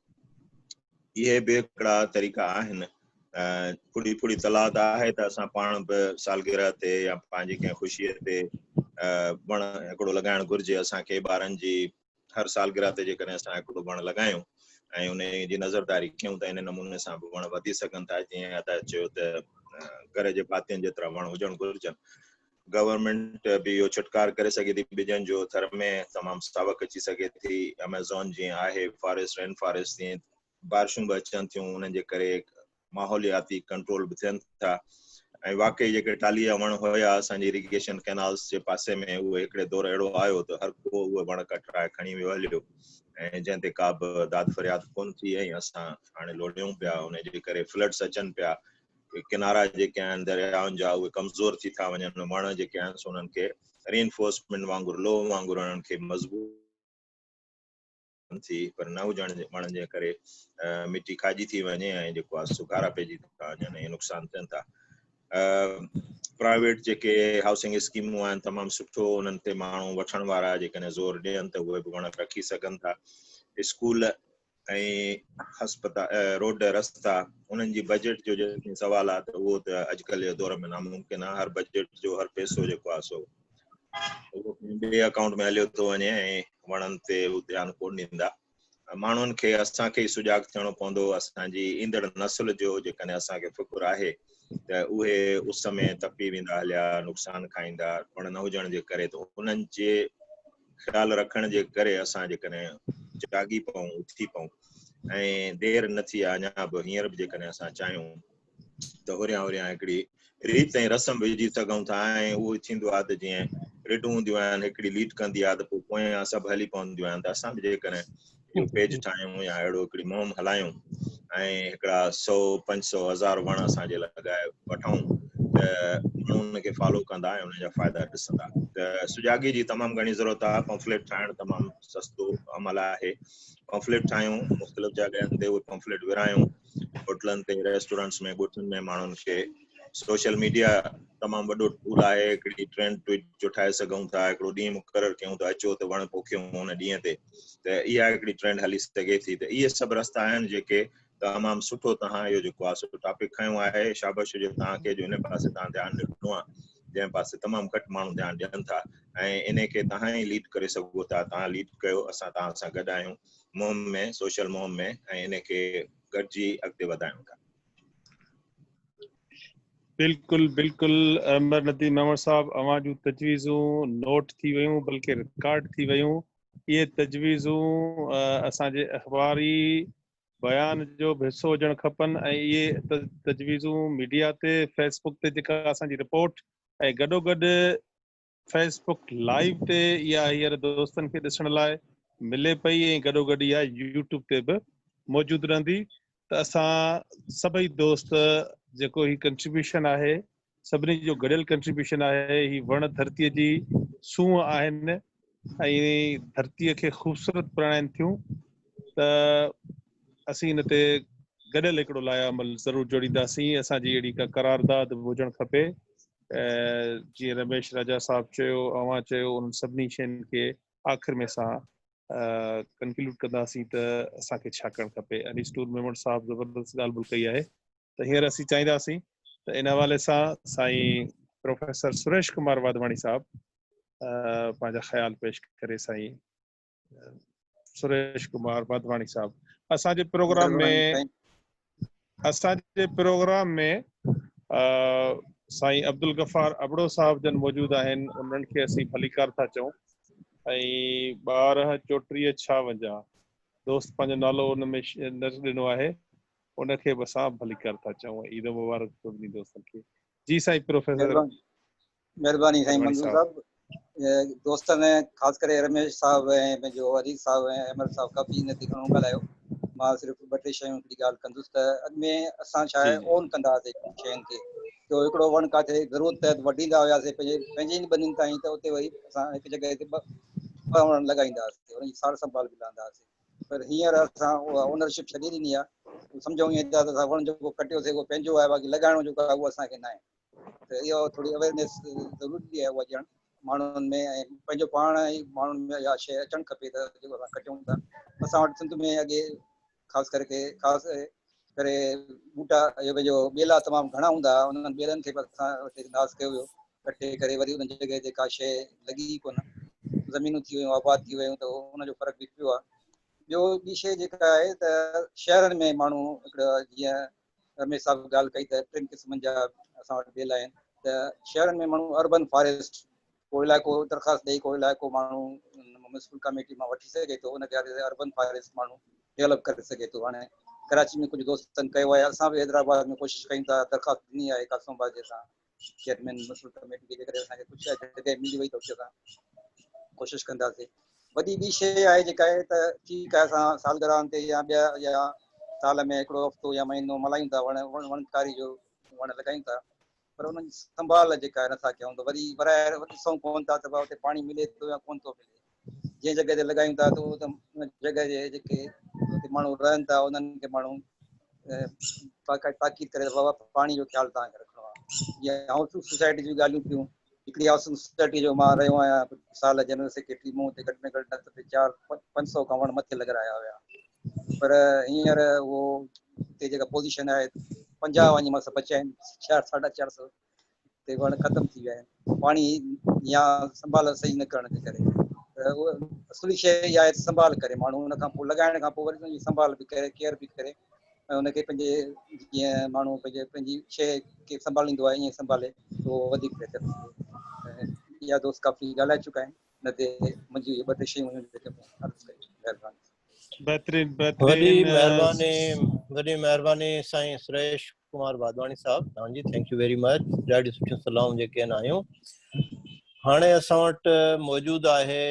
इहे बि हिकिड़ा तरीक़ा आहिनि। फुड़ी तलाद आहे त असां पाण बि सालगिरह ते या पंहिंजी कंहिं ख़ुशीअ ते वण हिकिड़ो लॻाइणु घुरिजे। असांखे ॿारनि जी हर सालगिरह ते जेकॾहिं असां हिकिड़ो वण लॻायूं ऐं उन जी नज़रदारी कयूं त इन नमूने सां बि वण वधी सघनि था। जीअं अदा चयो त घर जे पातियुनि जेतिरा वण हुजणु घुरिजनि। गवर्नमेंट बि इहो छिटकार करे सघे थी ॿिजनि जो, थर में तमामु सावक अची सघे थी। अमेज़ॉन जीअं आहे फॉरेस्ट रेन फॉरेस्ट, तीअं बारिशूं बि अचनि थियूं, उन्हनि जे करे माहौलियाती कंट्रोल बि थियनि था। ऐं वाकई जेके टालीह वण हुया असांजी इरिगेशन कैनाल्स जे पासे में, उहे हिकिड़े दौर अहिड़ो आयो त हर को उहे वण कटराए खणी वियो हलियो ऐं जंहिं ते का बि दाद फरियाद कोन थी। ऐं असां हाणे लोॾियूं पिया, उनजे करे फ्लड्स अचनि पिया। किनारा जेके आहिनि दरियाउनि जा उहे कमज़ोर थी था वञनि। वण जेके आहिनि सो उन्हनि खे रीइंफोर्समेंट वांगुरु लो वांगुरु उन्हनि खे मज़बूत थी, पर न हुजण जे वण जे करे मिटी खाइजी थी वञे ऐं जेको आहे सुकारा पइजी था वञनि ऐं नुक़सान थियनि था। प्राइवेट जेके हाउसिंग स्कीमूं आहिनि तमामु सुठो, उन्हनि ते माण्हू वठण वारा जेकॾहिं ज़ोर ॾियनि त उहे बि वण रखी सघनि था। स्कूल ऐं हस्पताल, रोड रस्ता, उन्हनि जी बजट जो जेको सवाल आहे त उहो त अॼुकल्ह जे दौर में नामुमकिन आहे। हर बजट जो हर पैसो जेको आहे सो उहो ॿिए अकाउंट में हलियो थो वञे ऐं वणनि ते ध्यानु कोन ॾींदा। माण्हुनि खे असांखे ई सुजाॻ थियणो पवंदो। असांजी ईंदड़ नस्ल जो जेकॾहिं असांखे फ़िकुर आहे त उहे उस में तपी वेंदा हलिया, नुक़सान खाईंदा वण न हुजण जे करे। त उन्हनि जे ख़्यालु रखण जे करे असां जेकॾहिं जागी पऊं, उथी पऊं, ऐं देरि न थी आहे अञा बि, हींअर बि जेकॾहिं असां चाहियूं त हुरियां हिकिड़ी रीत ऐं रस्म विझी सघूं था। ऐं उहो थींदो आहे त जीअं रिडूं हूंदियूं आहिनि, हिकिड़ी लीड कंदी आहे त पोइ पोयां सभु हली पवंदियूं आहिनि। त असां बि जेकॾहिं इहो पेज ठाहियूं या अहिड़ो हिकिड़ी मुहिम हलायूं ऐं हिकिड़ा 100-500 हज़ार वण असांजे लॻाए वठूं त माण्हू उनखे फॉलो कंदा ऐं उनजा फ़ाइदा ॾिसंदा। त सुजाॻी जी तमामु घणी ज़रूरत आहे। पम्फलेट ठाहिणु तमामु सस्तो अमल आहे। पम्फलेट ठाहियूं, मुख़्तलिफ़ जॻहनि ते उहे पम्फलेट विरायूं, होटलनि ते, रेस्टोरेंट्स में, ॻोठनि में माण्हुनि खे। सोशल मीडिया तमामु वॾो टूल आहे। हिकिड़ी ट्रेंड ट्वीट जो ठाहे सघूं था, हिकिड़ो ॾींहुं मुक़ररु कयूं त अचो त वण पोखियूं उन ॾींहं ते, त इहा हिकिड़ी ट्रेंड हली सघे थी। त इहे सभु रस्ता आहिनि जेके तमामु सुठो तव्हां इहो जेको आहे सुठो टॉपिक खयों आहे। शाबाश हुजे तव्हांखे जो इन पासे तव्हां ध्यानु ॾिनो आहे, जंहिं पासे तमामु घटि माण्हू ध्यानु ॾियनि था। ऐं इन खे तव्हां ई लीड करे सघो था। तव्हां लीड कयो, असां तव्हां सां गॾु आहियूं मुहिम में, सोशल मुहिम में, ऐं इन खे गॾिजी अॻिते वधायूं था। बिल्कुलु अहमद नदीम मेमन साहब, अवां जूं तजवीज़ूं नोट थी वियूं, बल्कि रिकॉर्ड थी वियूं। इहे तजवीज़ूं असांजे अख़बारी बयान जो बि हिसो हुजणु खपनि। ऐं इहे तजवीज़ूं मीडिया ते, फेसबुक ते जेका असांजी रिपोर्ट, ऐं गॾोगॾु फेसबुक लाइव ते इहा हींअर दोस्तनि खे ॾिसण लाइ मिले पई, ऐं गॾोगॾु इहा यूट्यूब ते बि मौजूदु रहंदी। त असां सभई दोस्त जेको ही कंट्रीब्यूशन आहे, सभिनी जो गॾियल कंट्रीब्यूशन आहे। ही वण धरतीअ जी सूंहं आहिनि ऐं धरतीअ खे ख़ूबसूरत बणाइनि थियूं। त असीं हिन ते गॾियल हिकिड़ो लाइ अमल ज़रूरु जोड़ींदासीं। असांजी अहिड़ी का करारदाद हुजणु खपे जीअं रमेश राजा साहब चयो, अवां चयो, उन सभिनी शयुनि खे आख़िर में असां कंक्लूड कंदासीं त असांखे छा करणु खपे। अनीस टूर मेमण साहब ज़बरदस्त ॻाल्हि ॿोल कई आहे। त हींअर असीं चाहींदासीं त इन हवाले सां साईं प्रोफेसर सुरेश कुमार वाधवाणी साहब पंहिंजा ख़्याल पेश करे। साईं सुरेश कुमार वाधवाणी साहब, असांजे प्रोग्राम में साईं अब्दुल गफ़ार अबड़ो साहब जन मौजूद आहिनि। उन्हनि खे असीं भलीकार था चऊं। ऐं 123456 दोस्त पंहिंजो नालो उन में न ॾिनो आहे, उनखे बि असां भलीकार था चऊं। ईद मुबारक सभिनी दोस्तनि खे। जी साईं प्रोफेसर। महिरबानी साईं मंज़ूर साहब। दोस्तनि ख़ासि करे रमेश साहब ऐं पंहिंजो अजीत साहब ऐं अहमद साहब काफ़ी हिन ते घणो ॻाल्हायो। मां सिर्फ़ु 2-3 शयूं हिकिड़ी ॻाल्हि कंदुसि त अॻु में असां छा आहे ओन कंदा हुआसीं शयुनि खे। तो हिकिड़ो वण किथे ज़रूरत त वढींदा हुआसीं पंहिंजे ई ॿनियुनि ताईं, त उते वरी असां हिकु जॻह ते ॿ वण लॻाईंदा हुआसीं, उनजी सार संभाल बि लहंदा हुआसीं। पर हींअर असां उहा ओनरशिप छॾे ॾिनी आहे। सम्झूं ईअं त असां वण जेको कटियोसीं उहो पंहिंजो आहे, बाक़ी लॻाइणो जेको आहे उहो असांखे न आहे। त इहो थोरी अवेयरनेस ज़रूरी आहे उहा ॼण माण्हुनि में, ऐं पंहिंजो पाण ई माण्हुनि में इहा शइ अचणु खपे त जेको असां कटियूं था। असां वटि सिंध में अॻे ख़ासि करे ॿूटा इहो पंहिंजो ॿेला तमामु घणा हूंदा हुआ। उन्हनि ॿेलनि खे बि असां नास कयो हुयो कटे करे, वरी उन जॻह ते का शइ लॻी कोन, ज़मीनूं थी वियूं, आबाद थी वियूं, त उनजो फ़र्क़ु बि पियो आहे। ॿियो ॿी शइ जेका आहे त शहरनि में माण्हू हिकिड़ा, जीअं रमेश साहब ॻाल्हि कई त 3 क़िस्मनि जा असां वटि ॿेला आहिनि। त शहरनि में माण्हू अर्बन फॉरेस्ट को इलाइक़ो दरख़्वास्त ॾेई, को इलाइक़ो माण्हू म्यूनिसिपल कमेटी मां वठी सघे थो, उनखे अर्बन फॉरेस्ट माण्हू डेवलप करे सघे थो। हाणे कराची में कुझु दोस्तनि कयो आहे, असां बि हैदराबाद में कोशिशि कयूं था, दरख़्वास्त ॾिनी आहे कासोबाद जे असां चेयरमैन म्यूनिसिपल कमेटी जे करे असांखे कुझु जॻह मिली वई त उते असां कोशिशि कंदासीं। वॾी ॿी शइ आहे जेका आहे त ठीकु आहे, असां सालगिरहनि ते या ॿिया या साल में हिकिड़ो हफ़्तो या महीनो मल्हायूं था, वणकारी जो वण लॻायूं था, पर उन्हनि जी संभाल जेका आहे नथा कयूं। त वरी वराए ॾिसूं कोन था त उते पाणी मिले थो या कोन थो मिले। जंहिं जॻह ते लॻायूं था त उन जॻह जे जेके उते माण्हू रहनि था, उन्हनि खे माण्हू ताक़ीद करे बाबा पाणी जो ख़्यालु तव्हांखे रखिणो आहे। जीअं हाउसिंग सोसाइटी जूं ॻाल्हियूं थियूं, हिकिड़ी हाउसिंग सोसाइटी जो मां रहियो आहियां कुझु साल जनरल सेक्रेटरी, मूं हुते घटि में घटि न त 400-500 खां वण मथे लॻाया हुया। पर हींअर उहो हुते जेका पोज़ीशन आहे 50 वञी मस बचिया आहिनि, 400-450 ते वण ख़तमु थी विया आहिनि, पाणी या संभाल सही न करण जे करे। त उहा असली शइ इहा आहे संभाल करे माण्हू उन खां पोइ लॻाइण खां पोइ वरी उनजी संभाल बि करे, केयर बि करे, ऐं उनखे पंहिंजे जीअं माण्हू पंहिंजी शइ खे संभालींदो आहे ईअं संभाले त उहो वधीक बहितर थींदो। ऐं इहा दोस्त काफ़ी ॻाल्हाए चुका आहिनि, न ते मुंहिंजी 2-3 शयूं हुयूं जेके मूं अर्ज़ु कयूं। महिरबानी। वॾी महिरबानी साईं सुरेश कुमार वाधवाणी साहब तव्हांजी, थैंक यू वेरी मच। ॾाढी सुठियूं सलाहूं जेके आहिनि आयूं। हाणे असां वटि मौजूदु आहे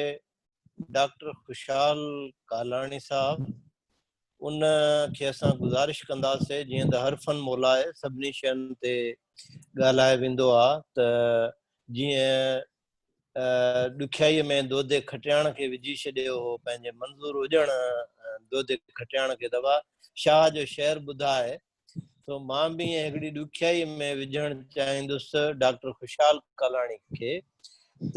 डॉक्टर खुशहाल कालाणी साहब। उन खे असां गुज़ारिश कंदासीं, जीअं त हर फन मौला आहे, सभिनी शयुनि ते ॻाल्हाए वेंदो आहे, त जीअं ॾुखियाईअ में दोधे खटियाण खे विझी छॾियो हो, पंहिंजे मंज़ूर हुजण दोधे खटियाण खे दवा शाह जो शेर ॿुधाए, तो मां बि हिकिड़ी ॾुखियाई में विझणु चाहींदुसि डॉक्टर खुशहाल कालाणी खे। त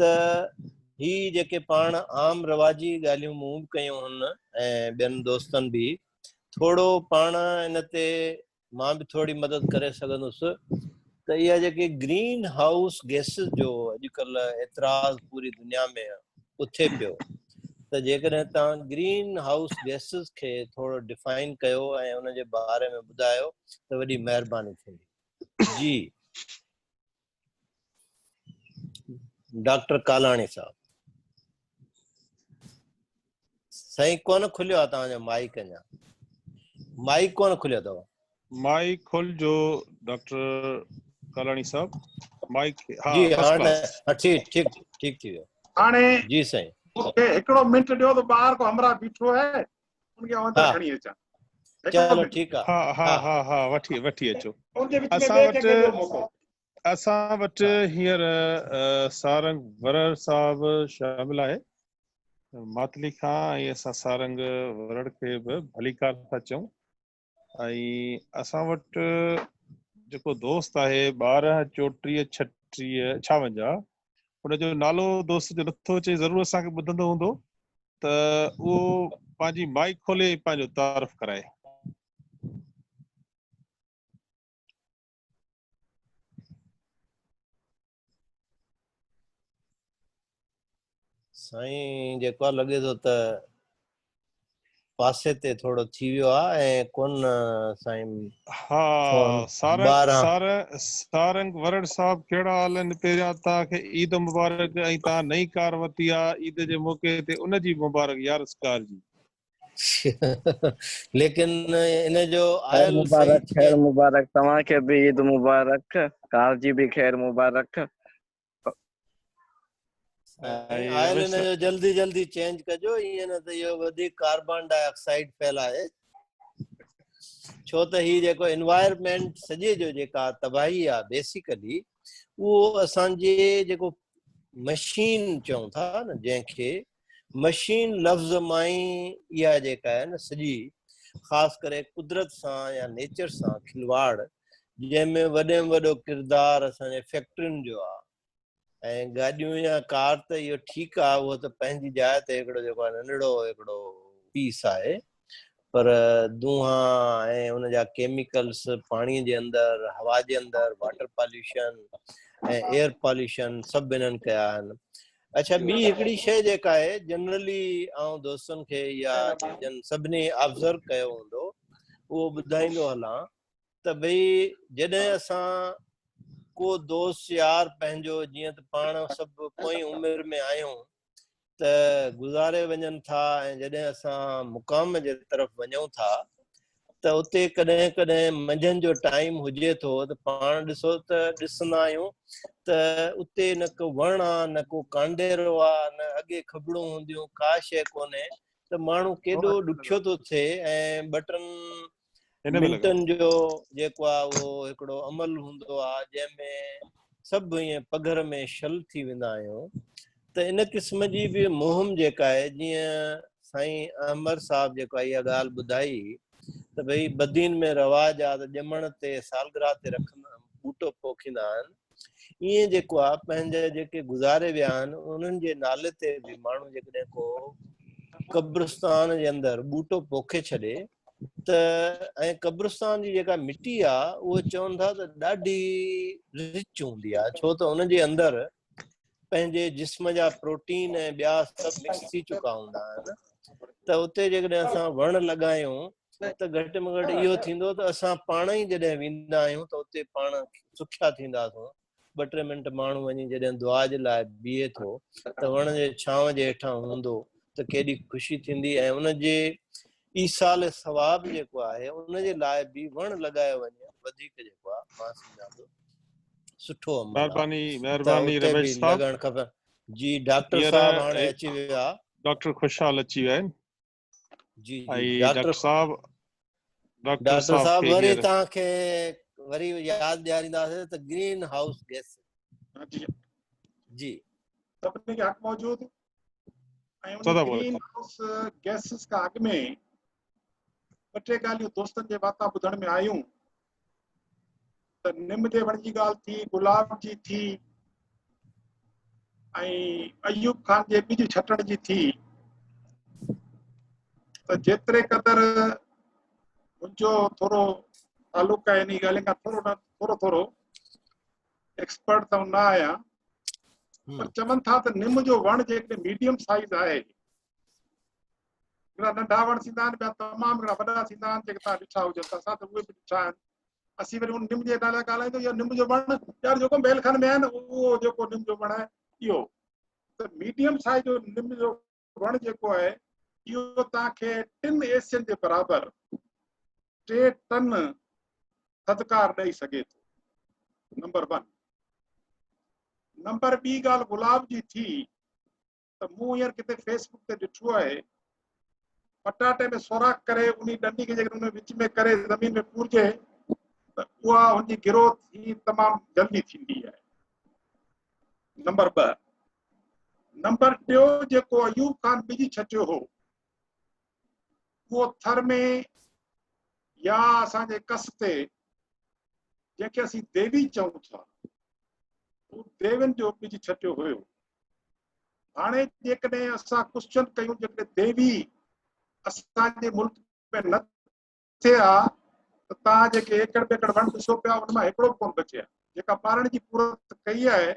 ही जेके पाण आम रवाजी ॻाल्हियूं मूं बि कयूं हुन ऐं ॿियनि दोस्तनि बि, थोरो पाण इन ते मां बि थोरी मदद करे सघंदुसि। त इहा जेके ग्रीन हाउस गैसिस जो अॼुकल्ह एतिराज़ पूरी दुनिया में उथे पियो, त जेकॾहिं तव्हां ग्रीन हाउस गैसिस खे थोरो डिफाइन कयो ऐं उन जे बारे में ॿुधायो त वॾी महिरबानी थींदी। जी डॉक्टर कालाणी साहब। साईं कोन खुलियो आहे तव्हांजो माइक, अञा माइक कोन खुलियो अथव। माइक खोलिजो डॉक्टर कालाणी साहब, माइक। हाँ, जी हाणे ठीक थी वियो हाणे जी साईं। मूंखे हिकिड़ो मिंट ॾियो त ॿाहिरि को हमरा बीठो आहे, उनखे अंदरि खणी अचां। चलो ठीकु आहे। हा वठी अचो। असां वटि हींअर सारंग वरर साहब शामिल आहे मातली खां, ऐं असां सारंग वरड़ खे बि भलीकार था चऊं। ऐं असां वटि जेको दोस्त आहे 123456 1956 उनजो नालो दोस्त जो नथो अचे, ज़रूर असांखे ॿुधंदो हूंदो, त उहो पंहिंजी माइक खोले पंहिंजो तारीफ़ कराए। साईं जेको लॻे थो त पासे ते थोरो थी वियो आहे ऐं कोन साईं। हा, सारंग वरड़ साहब कहिड़ा हाल आहिनि? पहिरियां तव्हांखे ईद मुबारक, ऐं तव्हां नई कार वरिती आहे ईद जे मौके ते, उनजी मुबारक यार कार जी। लेकिन इन जो खैर मुबारक, खैर मुबारक, तव्हांखे बि ईद मुबारक, कार जी बि खैर मुबारक। आयल इन जो जल्दी जल्दी चेंज कजो, ईअं न त इहो वधीक कार्बन डाइऑक्साइड फैलाए, छो त ही जेको एनवायरनमेंट सॼे जो जेका तबाही आहे बेसिकली उहो असांजे जेको मशीन चऊं था न, जंहिंखे मशीन लफ़्ज़ मां ई इहा जेका आहे न सॼी ख़ासि करे कुदरत सां या नेचर सां खिलवाड़, जंहिंमें वॾे में वॾो किरदारु असांजे फैक्ट्रियुनि जो आहे। ऐं गाॾियूं या कार त इहो ठीकु आहे, उहो त पंहिंजी जाइ ते हिकिड़ो जेको आहे नंढड़ो हिकिड़ो पीस आहे, पर धुआं ऐं उनजा केमिकल्स पाणीअ जे अंदरि, हवा जे अंदरि, वाटर पॉल्यूशन ऐं एयर पॉल्यूशन सभु इन्हनि कया आहिनि। अच्छा, ॿी हिकिड़ी शइ जेका आहे जनरली आउं दोस्तनि खे या जन सभिनी ऑब्ज़र्व कयो हूंदो, उहो ॿुधाईंदो हलां त भई जॾहिं असां को दोस्त यार पंहिंजो, जीअं त पाण सभु पोइ उमिरि में आहियूं त गुज़ारे वञनि था, ऐं जॾहिं असां मुक़ाम जे तरफ़ वञूं था त उते कॾहिं कॾहिं मंझंदि जो टाइम हुजे थो त पाण ॾिसंदा आहियूं त उते न को वण आहे, न को कांडेरो आहे, न अॻे खबड़ूं हूंदियूं, का शइ कोन्हे, त माण्हू केॾो ॾुखियो थो थिए। ऐं 2-3 मिंटनि जो जेको आहे उहो हिकिड़ो अमल हूंदो आहे जंहिंमें सभु ईअं पघर में शल थी वेंदा आहियूं। त इन क़िस्म जी बि मुहिम जेका आहे, जीअं साईं अहमद साहब जेको इहा ॻाल्हि ॿुधाई त भई बदीन में रवाज आहे त ॼमण ते सालगिरह ते रखंदा ॿूटो पोखींदा आहिनि, ईअं जेको आहे पंहिंजा जेके गुज़ारे विया आहिनि उन्हनि जे नाले ते बि माण्हू जेकॾहिं को कब्रिस्तान जे अंदरि ॿूटो पोखे छॾे त, ऐं कब्रिस्तान जी जेका मिटी आहे उहो चवनि था त ॾाढी रिच हूंदी आहे, छो त उनजे अंदरि पंहिंजे जिस्म जा प्रोटीन ऐं ॿिया सभु मिक्स थी चुका हूंदा आहिनि। त उते जेकॾहिं असां वण लॻायूं त घटि में घटि इहो थींदो त असां पाण ई जॾहिं वेंदा आहियूं त उते पाण सुखिया थींदासीं। 2-3 मिंट माण्हू वञी जॾहिं दुआ जे लाइ बीहे थो त वण जे छांव जे हेठां हूंदो त केॾी ख़ुशी थींदी। ऐं उनजे ईसाल सवाब जेको आहे उनजे लाइ बि वण लॻायो वञे वधीक जेको आहे मां सम्झां थो सुठो अमल आहे, त उते बि लॻणु खपे। जी डॉक्टर साहब हाणे अची विया, डॉक्टर खुशहाल अची विया आहिनि। जी जी डॉक्टर साहब वरी तव्हांखे वरी यादि ॾियारींदासीं त ग्रीन हाउस गैस जी सभिनी खे हक़ मौजूद। ऐं उन ग्रीन हाउस गैसेस खां अॻु में 2-3 ॻाल्हियूं दोस्तनि जे वाता ॿुधण में आयूं त निम जे वण जी ॻाल्हि थी, गुलाब जी थी, ऐं अयूब खान जे ॿिज छटण जी थी। त जेतिरे क़दुरु मुंहिंजो थोरो तालुक आहे इन ॻाल्हि खां थोरो एक्सपर्ट त न आहियां, पर चवनि था त निम जो वण जेके मीडियम साइज़ आहे, हिकिड़ा नंढा वण थींदा आहिनि, ॿिया तमामु हिकिड़ा वॾा थींदा आहिनि जेके तव्हां ॾिठा हुजनि त असां त उहे बि ॾिठा आहिनि। असीं वरी उन निम जे नाले ॻाल्हायूं त इहो निम जो वण यार जेको मेलखन में आहे न उहो जेको निम जो वण आहे इहो, त मीडियम साइज जो निम जो वण जेको आहे इहो तव्हांखे 3 एशियन जे बराबरि 3 टन थधिकार ॾेई सघे थो। नंबर 1। नंबर 2 ॻाल्हि गुलाब जी थी त मूं हींअर किथे फेसबुक ते ॾिठो आहे, पटाटे में सोराख करे उन डंडी खे जेकर उन विच में करे ज़मीन में पूरजे त उहा हुनजी ग्रोथ ही तमामु जल्दी थींदी आहे। नंबर 2। नंबर 3 जेको अयूब खान ॿिज छटियो हो उहो थर में या असांजे कस ते जंहिंखे असीं देवी चऊं था देवन जो बीज छटियो हुयो। हाणे जेकॾहिं असां क्वेश्चन कयूं जेकॾहिं देवी असांजे मुल्क में न थिए हा त तव्हां जेके एकड़ बेकड़ वण ॾिसो पिया उन मां हिकिड़ो कोन बचे आहे। जेका पारण जी पूरत कई आहे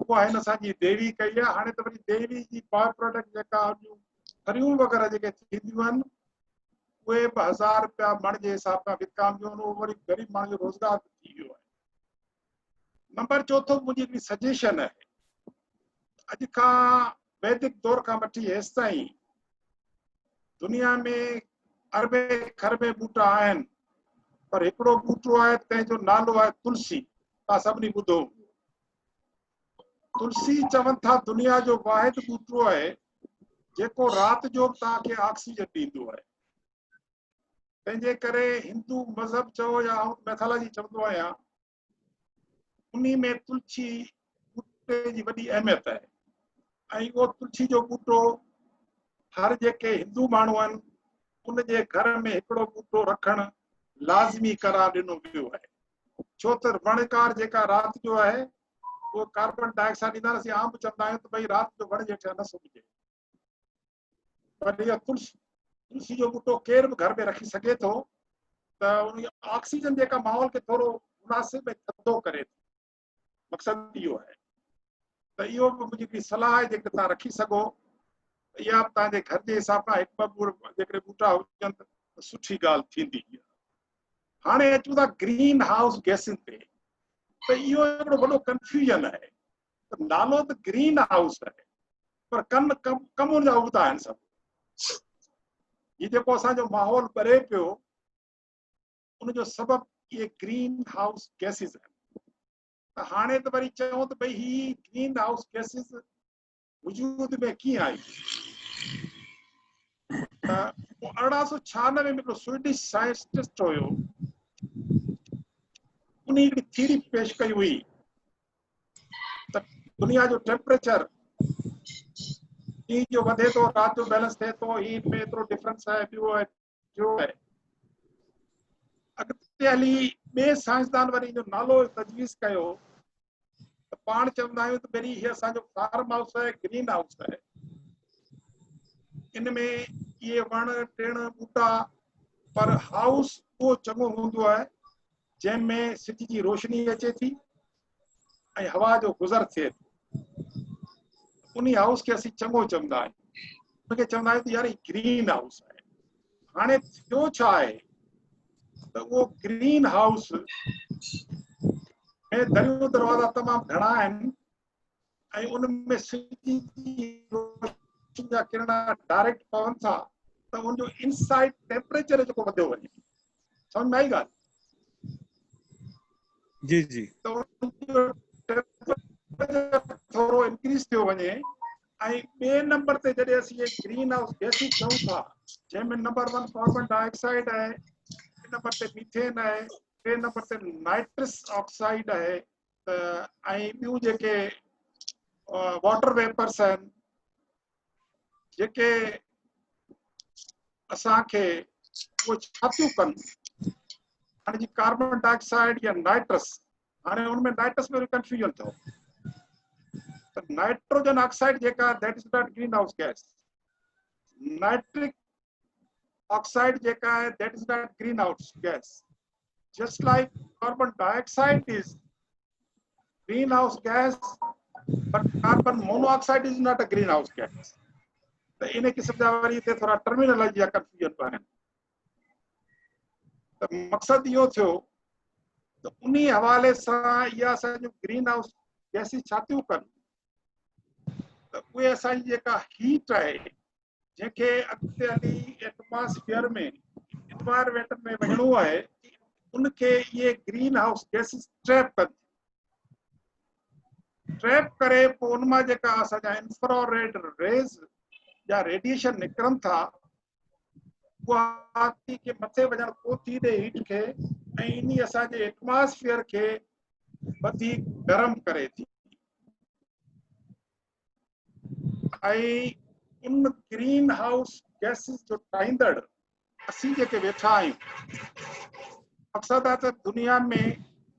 उहा हिन असांजी देवी कई आहे। हाणे त वरी देवी जी बाय प्रोडक्ट जेका फरियूं वग़ैरह जेके थींदियूं आहिनि उहे बि 1000 रुपया मण जे हिसाब सां विकामदियूं आहिनि। उहो वरी ग़रीब माण्हू जो रोज़गार थी वियो आहे। नंबर चौथो मुंहिंजी हिकिड़ी सजेशन आहे, अॼु खां वैदिक दौर खां वठी हेसि ताईं दुनिया में अरबे खरबे ॿूटा आहिनि, पर हिकिड़ो ॿूटो आहे तंहिंजो नालो आहे तुलसी। तव्हां सभिनी ॿुधो, तुलसी चवनि था दुनिया जो वाहिद ॿूटो आहे जेको राति जो तव्हांखे ऑक्सीजन ॾींदो आहे। तंहिंजे करे हिंदू मज़हब चओ या मैथोलॉजी चवंदो आहियां, उन्ही में तुलसी ॿूटे जी वॾी अहमियत आहे। ऐं उहो तुलसी जो ॿूटो हर जेके हिंदू माण्हू आहिनि उन जे घर में हिकिड़ो ॿूटो रखणु लाज़मी करार ॾिनो वियो आहे। छो त वणकार जेका राति जो आहे उहो कार्बन डाइऑक्साइड ॾींदा। असीं आम चवंदा आहियूं त भई राति जो वण जे हेठियां न सुम्हिजे, पर इहा तुलसी जो ॿूटो केर बि घर में रखी सघे थो त उन ऑक्सीजन जेका माहौल खे थोरो मुनासिब ऐं थधो करे थी। मक़सदु इहो आहे त इहो बि मुंहिंजी हिकिड़ी सलाह आहे जेके तव्हां रखी सघो। इहा बि तव्हांजे घर जे हिसाब सां हिकु ॿ जेकॾहिं ॿूटा हुजनि त सुठी ॻाल्हि थींदी। हाणे अचूं था ग्रीन हाउस गैसिन ते, त इहो हिकिड़ो वॾो कंफ्यूजन आहे। त नालो त ग्रीन हाउस आहे पर कम जा उबता आहिनि सभु। हीउ जेको असांजो माहौल ॿरे पियो उनजो सबबु इहे ग्रीन हाउस गैसिस आहिनि। त हाणे त वरी चऊं त भई ही ग्रीन हाउस गैसिस वजूद में कीअं आई। त 1896 में हिकिड़ो स्वीडिश साइंटिस्ट हुयो, उन हिकिड़ी थ्योरी पेश कई हुई त दुनिया जो टेम्परेचर ॾींहं जो वधे थो राति जो बैलेंस थिए थो, हीट में एतिरो डिफरेंस आहे, ॿियो आहे जो आहे। अॻिते हली ॿिए साइंसदान वरी जो नालो तजवीज़ कयो त पाण चवंदा आहियूं त वरी हीअ असांजो फार्म हाउस आहे, ग्रीन हाउस आहे। इन में इहे वण टिण ॿूटा, पर हाउस उहो चङो हूंदो आहे जंहिंमें सिज जी रोशनी अचे थी ऐं हवा जो गुज़र थिए थो। उन हाउस खे असीं चङो चवंदा आहियूं, उनखे चवंदा आहियूं त यार ही ग्रीन हाउस आहे। हाणे थियो छा आहे त उहो ग्रीन हाउस में दरियूं दरवाज़ा तमामु घणा आहिनि ऐं उनमें सिज जी रोशनी जा किरण डायरेक्ट पवनि था त उनजो इनसाइड टेम्परेचर जेको वधियो वञे। समझ में आई ॻाल्हि? जी जी। त उनजो टेम्परेचर थोरो इंक्रीज थियो वञे। ऐं ॿिए नंबर ते जॾहिं असीं इहे ग्रीन हाउस गैसिस चऊं था जंहिंमें नंबर 1 कार्बन डाइऑक्साइड आहे, नंबर ते मीथेन आहे, टे नंबर ते नाइट्रस ऑक्साइड आहे, त ऐं ॿियूं जेके वाटर वेपर्स आहिनि जेके असांखे उहे छा थियूं कनि। हाणे जी कार्बन डाइऑक्साइड या नाइट्रस, हाणे उनमें नाइट्रस में कंफ्यूजन थियो त नाइट्रोजन ऑक्साइड जेका that is not green house gas, nitric oxide जेका है that is not greenhouse gas. Just like carbon dioxide is greenhouse gas, but carbon monoxide is not a greenhouse gas. तो इन किस्म जा वरी ते थोड़ा टर्मिनोलॉजी या कंफ्यूजन आहिनि। त मक़सदु इहो थियो त उन्ही हवाले सां इहा असांजो ग्रीन हाउस गैसिस छा थियूं कनि त उहे असांजी जेका हीट आहे जंहिंखे अॻिते हली एटमॉस्फेयर में एनवायरमेंट में वञिणो आहे उनखे इहे ग्रीन हाउस गैसिस ट्रैप कनि। ट्रैप करे पोइ उन मां जेका असांजा इंफ्रारेड रेज़ या रेडिएशन निकिरनि था उहा के मथे वञण पोइ थी ॾे हीट खे ऐं इन असांजे एटमॉस्फेयर खे वधीक गरम करे थी। ऐं उन ग्रीन हाउस गैसिस जो ठाहींदड़ असीं जेके वेठा आहियूं, मक़सदु आहे त दुनिया में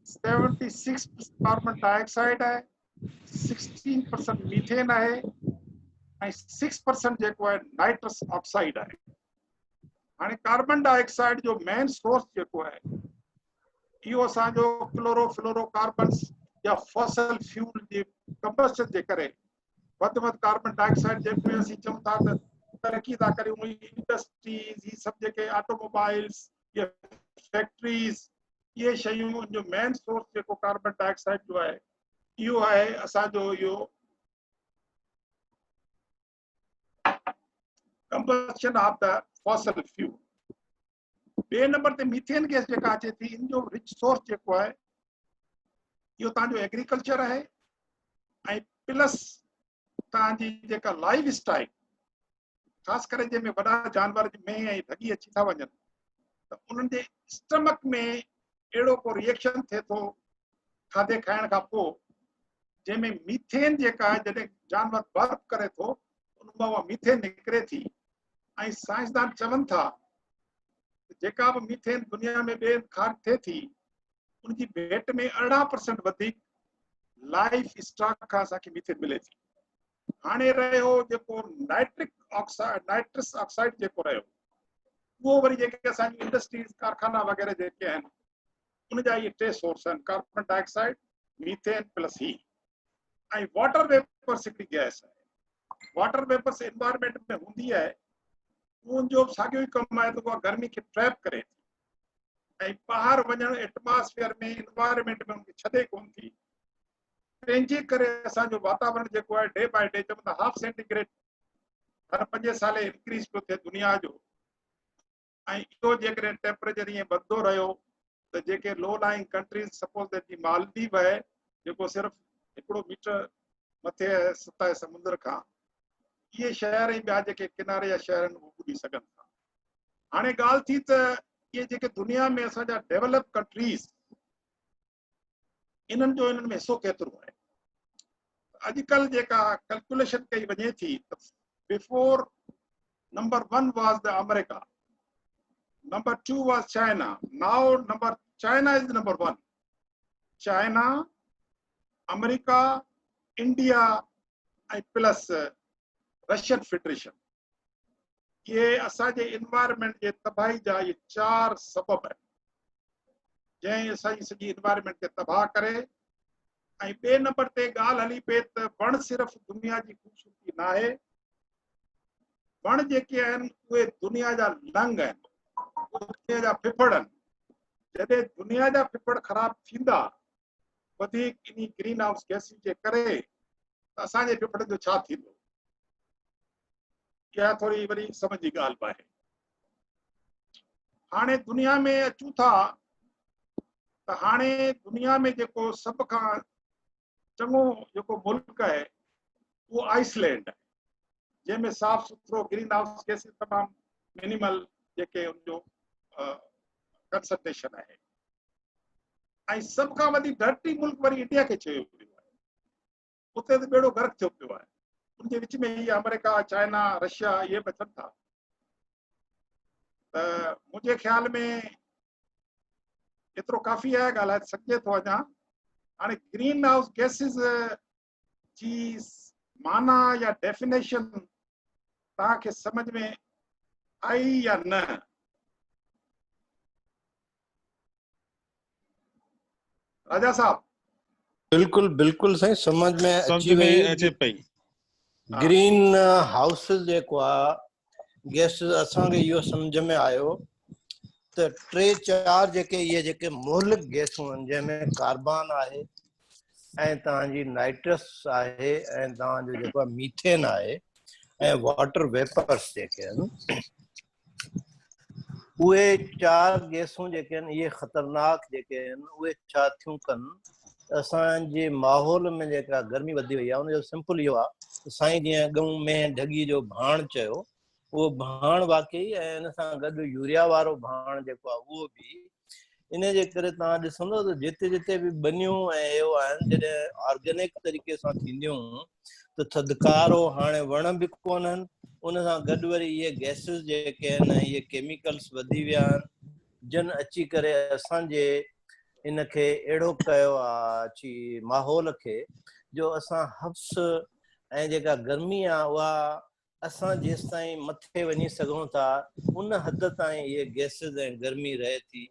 76 कार्बन डाइऑक्साइड आहे, 16% मीथेन आहे ऐं 6% जेको आहे नाइट्रस ऑक्साइड आहे। हाणे कार्बन डाइऑक्साइड जो मेन सोर्स जेको आहे इहो असांजो क्लोरोफ्लोरोकार्बन्स या फॉसिल फ्यूल जे कंबस्टन जे करे वधि वधि कार्बन डाइऑक्साइड जंहिंमें असीं चऊं था त तरक़ी था करियूं, इंडस्ट्रीज़, ही सभु जेके ऑटोमोबाइल्स या फैक्ट्रीज़, इहे शयूं जो मेन सोर्स जेको कार्बन डाइऑक्साइड जो आहे इहो आहे असांजो इहो combustion of the fossil fuel. बे नंबर ते मीथेन गैस जेका अचे थी इन जो रिच सोर्स जेको आहे इहो तव्हांजो एग्रीकल्चर आहे ऐं प्लस तव्हांजी जेका लाइफ स्टाइल ख़ासि करे जंहिंमें वॾा जानवर में ऐं ढगी अची था वञनि त उन्हनि जे स्टमक में अहिड़ो को रिएक्शन थिए थो खाधे खाइण खां पोइ जंहिंमें मीथेन जेका आहे जॾहिं जानवर बर्फ करे थो उन मां उहा मीथेन निकिरे थी ऐं साइंसदान चवनि था जेका बि मीथेन दुनिया में ॿिए खार थिए थी उनजी भेट में 18% वधीक लाइफ स्टॉक खां असांखे मीथेन मिले थी। हाणे रहियो जेको नाइट्रस ऑक्साइड जेको रहियो उहो वरी जेके असांजी इंडस्ट्रीज कारखाना वग़ैरह जेके आहिनि उनजा इहे टे सोर्स आहिनि कार्बन डाइऑक्साइड, मीथेन प्लस ही ऐं वाटर वेपर्स हिकिड़ी गैस आहे। वाटर वेपर्स एनवायरमेंट में हूंदी आहे उनजो साॻियो ई कमु आहे त उहा गर्मी खे ट्रैप करे थी ऐं ॿाहिरि वञणु एटमॉस्फेयर में एनवायरमेंट में उनखे छॾे कोन थी। तंहिंजे करे असांजो वातावरण जेको आहे डे बाय डे चवंदा 1/2 सेंटीग्रेड हर 5 साले इंक्रीज पियो थिए दुनिया जो ऐं इहो जेकॾहिं टेम्परेचर ईअं वधंदो रहियो त जेके low lying countries suppose that जी मालदीव आहे जेको सिर्फ़ु 1 मीटर मथे सतह समुंड खां इहे शहर ऐं ॿिया जेके किनारे जा शहर आहिनि उहे ॿुॾी सघनि था। हाणे ॻाल्हि थी त इहे जेके दुनिया में असांजा डेवलप कंट्रीज़ इन्हनि जो इन्हनि में हिसो केतिरो आहे अॼुकल्ह जेका कैलकुलेशन कई वञे थी त before number 1 was the America, number 2 was China, now China is number 1। China, America, India ऐं प्लस रशियन फेडरेशन ये असांजे एनवायरमेंट जे तबाही जा ये 4 सबब आहिनि जंहिं असांजी सॼी एनवायरमेंट खे तबाह करे। ऐं ॿिए नंबर ते ॻाल्हि हली पई त वण सिर्फ़ु दुनिया जी ख़ूबसूरती न आहे, वण जेके आहिनि उहे दुनिया जा लंग आहिनि, दुनिया जा फिफड़ आहिनि। जॾहिं दुनिया जा फिफड़ ख़राब थींदा वधीक इन ग्रीन हाउस गैसिस जे करे त असांजे फिफड़नि जो छा थींदो इहा थोरी वरी समझ जी ॻाल्हि बि आहे। हाणे दुनिया में अचूं था त हाणे दुनिया में जेको सभ खां चङो जेको मुल्क आहे उहो आइसलैंड आहे जंहिंमें साफ़ सुथरो ग्रीन हाउस गैसिस तमामु मिनिमल जेके उनजो कंसंट्रेशन आहे। ऐं सभ खां वधीक धरती मुल्क वरी इंडिया खे चयो वियो आहे, उते त बेड़ो गर्क थियो पियो आहे। उनजे विच में इहे अमेरिका, चाइना, रशिया इहे बि अचनि था। त मुंहिंजे ख़्याल में एतिरो काफ़ी आहे, ॻाल्हाए सघिजे थो अञा। हाणे ग्रीन हाउस गैसिस जी माना या डेफिनेशन तव्हांखे समझ में आई या न? राजा साहब। बिल्कुल बिल्कुल साईं समझ में अचे पई। ग्रीन हाउस जेको आहे गैस असांखे इहो सम्झ में आयो त 3-4 जेके इहे जेके मोहलिक गैसूं आहिनि जंहिंमें कार्बन आहे ऐं तव्हांजी नाइट्रस आहे ऐं तव्हांजो जेको आहे मीथेन आहे ऐं वाटर वेपर्स जेके आहिनि उहे 4 गैसूं जेके आहिनि इहे ख़तरनाक जेके आहिनि उहे छा थियूं कनि असांजे माहौल में जेका गर्मी वधी वई आहे उनजो सिंपल इहो आहे साईं जीअं गऊं में ढगी जो भाण चयो उहो भाण वाकई ऐं इन सां गॾु यूरिया वारो भाण जेको आहे उहो बि इन जे करे तव्हां ॾिसंदो त जिते जिते बि बनियूं ऐं इहो आहिनि जॾहिं ऑर्गेनिक तरीक़े सां थींदियूं त थधिकारो हाणे वण बि कोन आहिनि उन सां गॾु वरी इहे गैसिस जेके आहिनि इहे केमिकल्स वधी विया आहिनि जिन अची करे असांजे इनखे अहिड़ो कयो आहे माहौल खे जो असां हब्स ऐं जेका गर्मी आहे उहा असां जेसि ताईं मथे वञी सघूं था उन हद ताईं इहे गैसिस ऐं गर्मी रहे थी,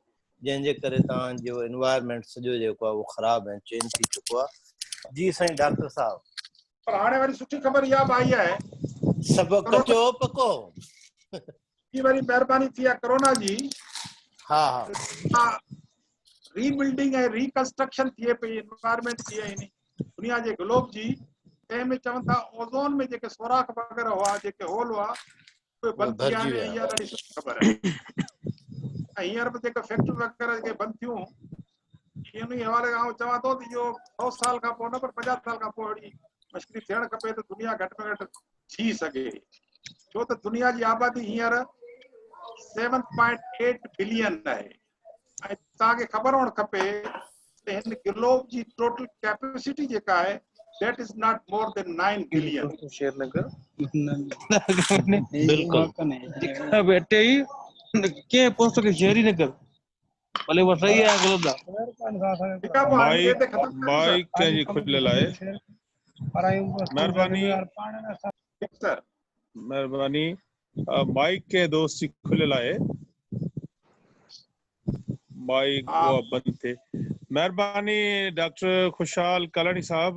जंहिंजे करे तव्हांजो एनवायरमेंट सॼो जेको आहे उहो ख़राबु ऐं चेंज थी चुको आहे। जी साईं डॉक्टर साहब। पर हाणे वरी सुठी ख़बर इहा बि आई आहे, सभु कचो पको ई वरी महिरबानी थी आहे कोरोना जी। हा हा, रीबिल्डिंग ऐं रिकंस्ट्रक्शन थिए पई एनवायरमेंट जी ऐं दुनिया जे ग्लोब जी। तंहिंमें चवनि था ओज़ोन में जेके सोराख वग़ैरह हुआ, जेके होल हुआ, उहे बंदि थी विया आहिनि। इहा ॾाढी सुठी ख़बर आहे। ऐं हींअर बि जेके फैक्ट्रियूं वग़ैरह जेके बंदि थियूं, इन हवाले खां चवां थो त इहो 100 साल खां पोइ न पर 50 साल खां पोइ अहिड़ी मश्किल थियणु खपे त दुनिया घटि में घटि थी सघे। छो त दुनिया जी आबादी हींअर 7.8 बिलियन आहे ऐं तव्हांखे ख़बर हुअणु खपे त हिन ग्लोब जी टोटल कैपेसिटी जेका आहे that is not more than 9 billion। Share न कर बिल्कुल बेटे ही के पोस्ट के शेयर ही न कर, भले वो सही है गलत है। माइक कंहिंजी खुलियल आहे, महिरबानी महिरबानी माइक के दोस्त जी खुलियल आहे, माइक उहा बंदि थिए। महिरबानी डॉक्टर खुशहाल कालाणी साहब,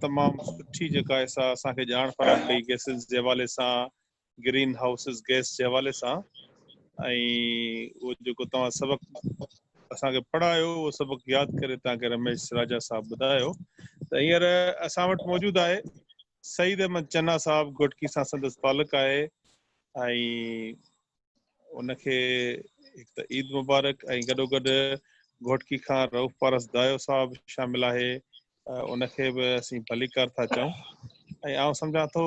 तमामु सुठी जेका असांखे ॼाण फराहम कई गैसिस जे हवाले सां, ग्रीन हाउसिस गैस जे हवाले सां, ऐं उहो जेको तव्हां सबक़ु असांखे पढ़ायो उहो सबक़ु यादि करे तव्हांखे रमेश राजा साहब ॿुधायो। त हींअर असां वटि मौजूदु आहे सईद अहमद चन्ना साहब, घोटकी सां संदसि तालुक़ु आहे, ऐं उनखे हिकु त ईद मुबारक, ऐं गॾोगॾु घोटकी खां रऊफ़ पारस दायो साहब शामिल आहे, उनखे बि असीं भलीकार था चऊं। ऐं आउं सम्झां थो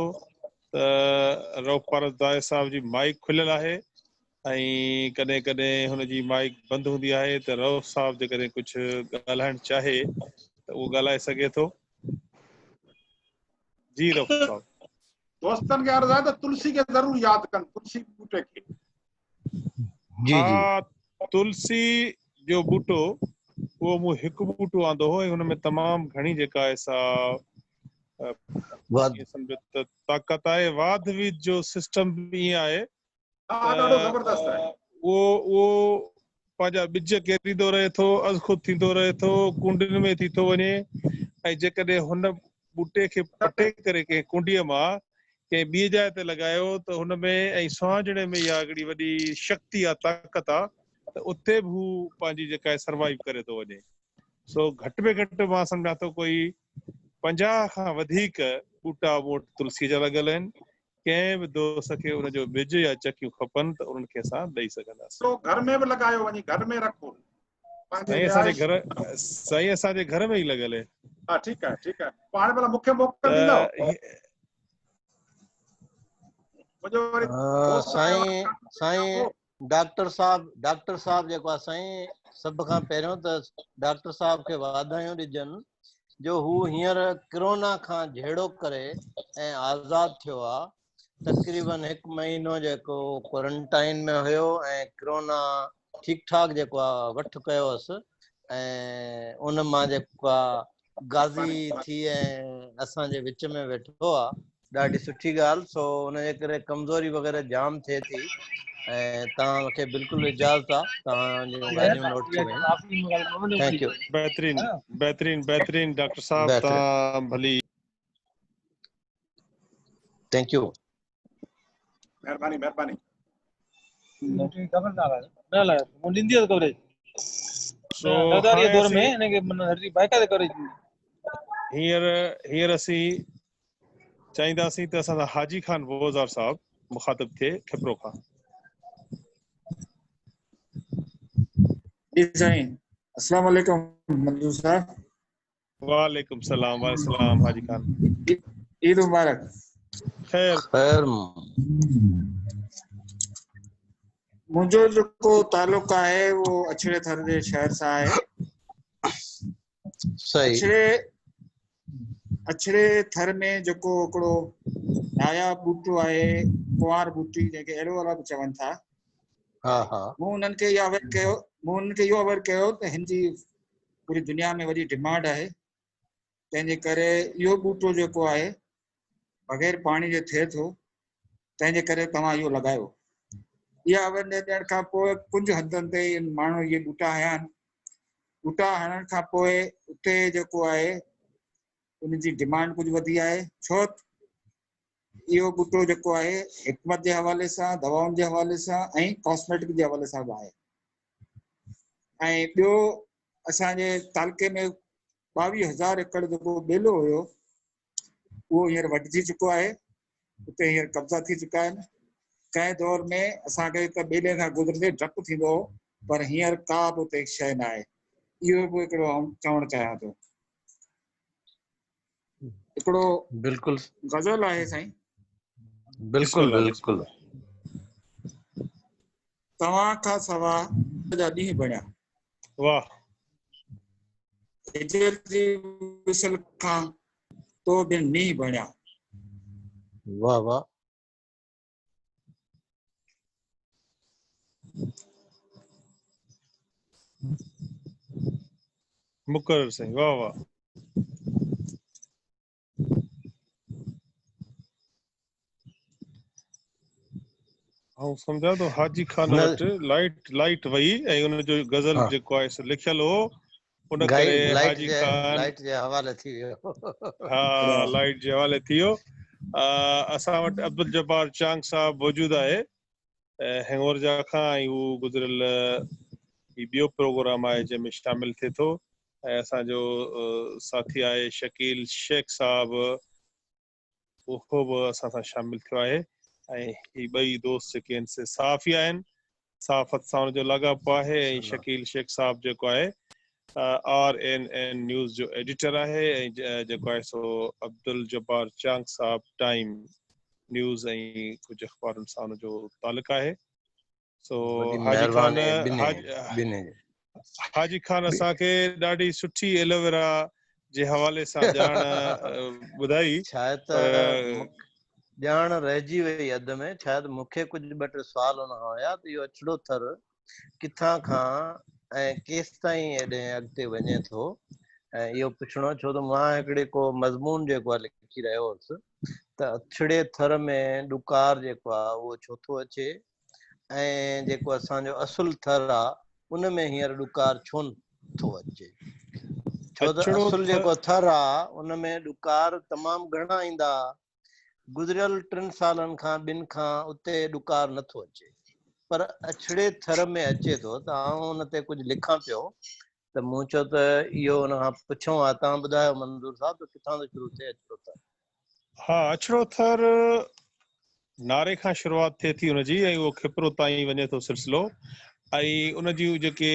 त रऊफ़ पारस दायो साहब जी माइक खुलियल आहे, ऐं कॾहिं कॾहिं हुनजी माइक बंदि हूंदी आहे त रऊफ़ साहब जेकॾहिं कुझु ॻाल्हाइणु चाहे त उहो ॻाल्हाए सघे थो। जी रऊफ़ साहब। दोस्तनि खे अर्ज़ु आहे त तुलसी खे ज़रूरु यादि कनि, तुलसी बूटे खे। हा, तुलसी जो बूटो उहो मूं हिकु बूटो आंदो हो, ऐं हुन में तमामु घणी जेका सा सम्झो त ताक़त आहे। वाद विद जो सिस्टम बि ईअं आहे, ॾाढो ज़बरदस्त आहे। उहो पंहिंजा ॿिज केरींदो रहे थो, अज़ ख़ुदि थींदो रहे थो, कुंडियुनि में थी थो वञे, ऐं जेकॾहिं हुन बूटे खे पटे करे कंहिं कुंडीअ मां कंहिं ॿी जाइ ते लॻायो त हुन में ऐं सुहांजणे में इहा हिकिड़ी वॾी शक्ति आहे, ताक़त आहे, त उते बि हू पंहिंजी जेका आहे सर्वाइव करे थो वञे। सो घटि में घटि मां सम्झां थो कोई 50 खां वधीक बूटा मूं वटि तुलसी जा लॻल आहिनि। कंहिं बि दोस्त खे हुनजो ॿिज या चकियूं खपनि त उन्हनि खे असां ॾेई सघंदासीं। तो घर में बि लॻायो वञी, घर में रखो। साईं असांजे घर में ई लॻल आहे। हा ठीकु आहे, ठीकु आहे। पोइ हाणे भला मूंखे मोकल ॾींदव? साईं डॉक्टर साहब जेको आहे साईं, सभ खां पहिरियों त डॉक्टर साहब खे वाधायूं ॾिजनि जो हू हींअर कोरोना खां झेड़ो करे ऐं आज़ादु थियो आहे। तक़रीबन 1 महीनो जेको क्वारंटाइन में हुयो ऐं कोरोना ठीकु ठाक जेको आहे वठ कयोसि, ऐं उन मां जेको आहे गाज़ी थी ऐं असांजे विच में वेठो आहे। ॾाढी सुठी ॻाल्हि। सो उनजे करे कमज़ोरी वग़ैरह जाम थिए थी, ऐं तव्हांखे बिल्कुलु इजाज़त आहे, तव्हां जूं ॻाल्हियूं नोट थी वयूं। Thank U. बहितरीन बहितरीन बहितरीन डॉक्टर साहब, तव्हां भली। Thank U. महिरबानी महिरबानी। हींअर असीं चाहींदासीं त असांजा हाजी खान वोज़ार साहब मुखातिब थिए खिपरो खां। जी साईं, अस्सलाम वालेकुम मंजूर साहब। वालेकुम सलाम हाजी खान। ईद मुबारक। खैर मुंहिंजो जेको ताल्लुक़ आहे वो अछड़े थर जे शहर सां आहे। सही। अछड़े थर में जेको हिकिड़ो नायाब बूटो आहे, कुंवार बूटी जंहिंखे एलोवेरा वाला बि चवनि था। मूं उन्हनि खे इहो अवेयर कयो त हिन जी पूरी दुनिया में वॾी डिमांड आहे। तंहिंजे करे इहो ॿूटो जेको आहे बग़ैर पाणी जे थिए थो, तंहिंजे करे तव्हां इहो लॻायो। इहा अवेयरनेस ॾियण खां पोइ कुझु हदनि ते माण्हू इहे ॿूटा हया आहिनि। ॿूटा हणण खां पोइ उते जेको आहे उनजी डिमांड कुझु वधी आहे, छो इहो ॿूटो जेको आहे हिकमत जे हवाले सां, दवाउनि जे हवाले सां ऐं कॉस्मेटिक जे हवाले सां बि आहे। ऐं ॿियो असांजे तालुके में 22,000 एकड़ जेको ॿेलो हुयो उहो हींअर वढिजी चुको आहे, उते हींअर कब्ज़ा थी चुका आहिनि। कंहिं दौर में असांखे त ॿेले खां गुज़रंदे डपु थींदो हो, पर हींअर का बि उते शइ न आहे। इहो बि हिकिड़ो चवणु चाहियां थो। हिकिड़ो बिल्कुलु गज़ल आहे साईं, बिल्कुलु बिल्कुलु। तव्हां खां सवा जा ॾींहं बणिया, वाह, हिजर जी विसल खां तो बि नींहं बणिया। वाह वाह। मुकर्रर साईं, वाह वाह। ऐं सम्झा थो हाजी खान वटि लाइट वई ऐं उनजो गज़ल जेको आहे सो लिखियल हो, उन करे हाजी खान लाइट जे हवाले थी वियो। हा, लाइट जे हवाले थी वियो। असां वटि अब्दुल जब्बार चांग साहब मौजूदु आहे हैंगोर जा खां, ऐं हू गुज़िरियल ॿियो प्रोग्राम आहे जंहिंमें शामिल थिए थो। ऐं असांजो साथी आहे शकील शेख साहब, उहो बि असां सां शामिल थियो आहे। ऐं ही ॿई दोस्त जेके आहिनि से सहाफ़ी आहिनि, सहाफ़त सां हुनजो लाॻापो आहे। ऐं शकील शेख साहब जेको आहे RNN न्यूज़ जो एडिटर आहे, ऐं जेको आहे सो अब्दुल जब्बार चांग साहब टाइम न्यूज़ ऐं कुझु अख़बारुनि सां हुनजो तालुक़ु आहे। सो हाजी खान असांखे ॾाढी सुठी एलोवेरा जे हवाले सां ॼाण ॿुधाई। शायदि त ॼाण रहिजी वई अध में, शायदि मूंखे कुझु ॿ टे सुवाल हुन खां हुया त इहो अछड़ो थर किथां खां ऐं केसि ताईं हेॾे अॻिते वञे थो, ऐं इहो पुछणो छो त मां हिकिड़े को मज़मून जेको आहे लिखी रहियो हुउसि त अछड़े थर में ॾुकार जेको आहे उहो छो थो अचे, ऐं जेको असांजो असुल थर आहे उन में हींअर ॾुकार छो नथो अचे। छो त असुल जेको थर आहे उन में ॾुकार तमामु घणा ईंदा, गुज़रियल 3 सालनि खां 2 खां उते ॾुकार नथो अचे, पर अछड़े थर में अचे थो। त आउं हुन ते कुझु लिखां पियो त मूं चयो त इहो हुन खां पुछूं आहे। तव्हां ॿुधायो मंज़ूर साहब त किथां थो शुरू थिए अछड़ो थर? हा, अछड़ो थर नारे खां शुरूआति थिए थी हुनजी, ऐं उहो खिपरो ताईं वञे थो सिलसिलो। ऐं उन जूं जेके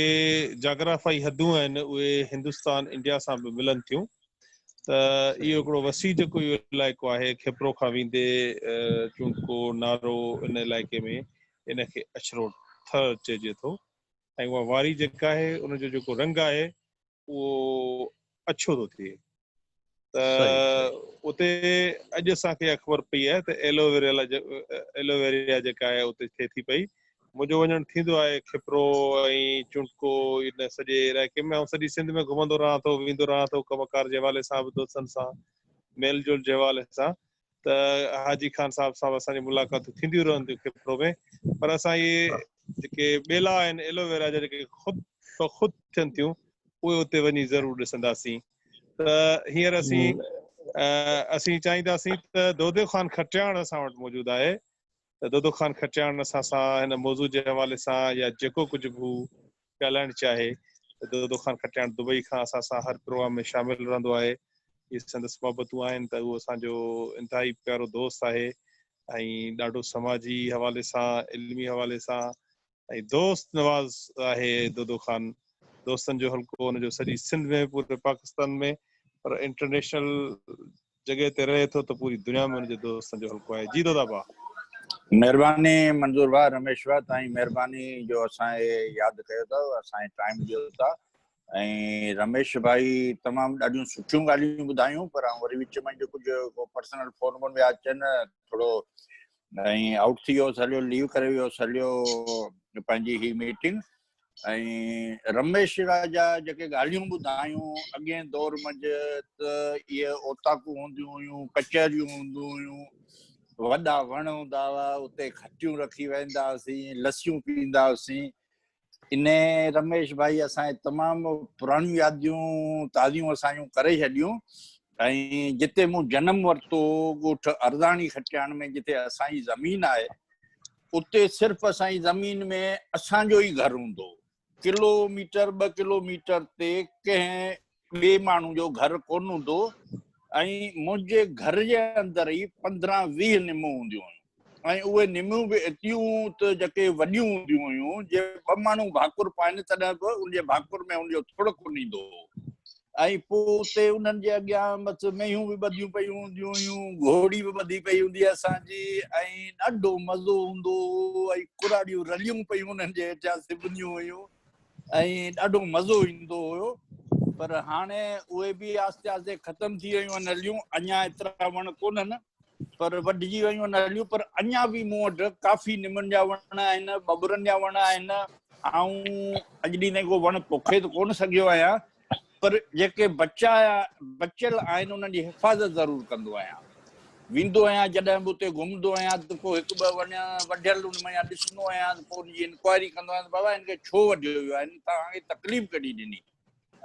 जाग्राफाई हदूं आहिनि उहे हिंदुस्तान इंडिया सां बि मिलनि थियूं। त इहो हिकिड़ो वसी जेको इहो इलाइक़ो आहे, खिपरो खां वेंदे चूंडको नारो इन इलाइक़े में, इनखे अछड़ो थर चइजे थो। ऐं उहा वारी जेका आहे उनजो जेको रंग आहे उहो अछो थो थिए। त उते अॼु असांखे ख़बर पई आहे त एलोवेरा जेका आहे उते थिए थी पई। मुंहिंजो वञणु थींदो आहे खिपरो ऐं चूंडको इन सॼे इलाइक़े में, ऐं सॼी सिंध में घुमंदो रहां थो, वेंदो रहां थो कमकार जे हवाले सां बि, दोस्तनि सां मेल जोल जे हवाले सां। त हाजी खान साहब सां असांजी मुलाक़ातूं थींदियूं रहंदियूं खिपरो में। पर असां इहे जेके ॿेला आहिनि एलोवेरा जा जेके ख़ुदि थियनि थियूं उहे उते वञी ज़रूरु ॾिसंदासीं। त हींअर असीं चाहींदासीं त दोदो ख़ान खटियाण असां वटि मौजूदु आहे। त दोदो ख़ान खटियाण असां सां हिन मौज़ू जे हवाले सां या जेको कुझु बि ॻाल्हाइणु चाहे त दोदो ख़ान खटियाण दुबई खां असां सां हर प्रोग्राम में शामिल रहंदो आहे। इहे संदसि मोहबतूं आहिनि त उहो असांजो इंतिहाई प्यारो दोस्त आहे, ऐं ॾाढो समाजी हवाले सां, इल्मी हवाले सां ऐं दोस्त नवाज़ आहे दोदो ख़ान। दोस्तनि जो हल्को हुनजो सॼी सिंध में, पूरे पाकिस्तान में, पर इंटरनेशनल जॻह ते रहे थो त पूरी दुनिया में हुनजे दोस्तनि जो हल्को आहे। जी दादा भाउ। महिरबानी मंज़ूर भाउ, रमेश भाउ, तव्हांजी महिरबानी जो असांखे यादि कयो अथव, असांखे टाइम ॾियो था। ऐं रमेश भाई तमामु ॾाढियूं सुठियूं ॻाल्हियूं ॿुधायूं, पर वरी विच में जो कुझु पर्सनल फोन वोन विया अचनि थोरो, ऐं आउट थी वियो, हलियो लीव करे वियो, हलियो पंहिंजी ही मीटिंग। ऐं रमेश राजा जेके ॻाल्हियूं ॿुधायूं अॻे दौर मंझि त इहे ओताकूं हूंदियूं हुयूं, कचहरियूं हूंदियूं हुयूं, वॾा वण हूंदा हुआ, उते खटियूं रखी वेंदा हुआसीं, लस्सियूं पीअंदा हुआसीं। इन रमेश भाई असांजे तमामु पुराणियूं यादियूं ताज़ियूं असांजूं करे छॾियूं। ऐं जिते मूं जनमु वरितो ॻोठ अर्दाणी खटियाण में, जिते असांजी ज़मीन आहे, उते सिर्फ़ु असांजी ज़मीन में असांजो ई घरु हूंदो। किलोमीटर 2 किलोमीटर ते कंहिं ॿिए माण्हू जो घरु कोन हूंदो। ऐं मुंहिंजे घर जे अंदरि ई 15-20 निमूं हूंदियूं हुयूं। ऐं उहे निमूं बि एतिरियूं त जेके वॾियूं हूंदियूं हुयूं, जे 2 माण्हू भाकुर पाइनि तॾहिं बि उनजे भाकुर में उनजो थोरो कोन ईंदो हो। ऐं पोइ उते उन्हनि जे अॻियां बसि मेंहियूं बि ॿधियूं पयूं हूंदियूं हुयूं, घोड़ी बि ॿधी पई हूंदी असांजी, ऐं ॾाढो मज़ो हूंदो हो। ऐं कुराड़ियूं रलियूं पयूं उन्हनि जे हेठां सिबंदियूं हुयूं, ऐं ॾाढो मज़ो ईंदो हुयो। पर हाणे उहे बि आस्ते आस्ते ख़तमु थी वियूं आहिनि हलियूं। अञा एतिरा वण कोन्हनि, पर वढिजी वियूं आहिनि हलियूं। पर अञा बि मूं वटि काफ़ी निमनि जा वण आहिनि, बबरनि जा वण आहिनि। ऐं अॼु ॾींहुं ताईं को वण पोखे त कोन सघियो आहियां, पर जेके बचियल आहिनि उन्हनि जी हिफ़ाज़त ज़रूरु कंदो आहियां। वेंदो आहियां जॾहिं बि उते घुमंदो आहियां त पोइ 1-2 वञा वढियल उन में ॾिसंदो आहियां, पोइ उनजी इंक्वायरी कंदो आहियां, बाबा हिनखे छो वढियो वियो आहे, तव्हांखे तकलीफ़ कॾी ॾिनी,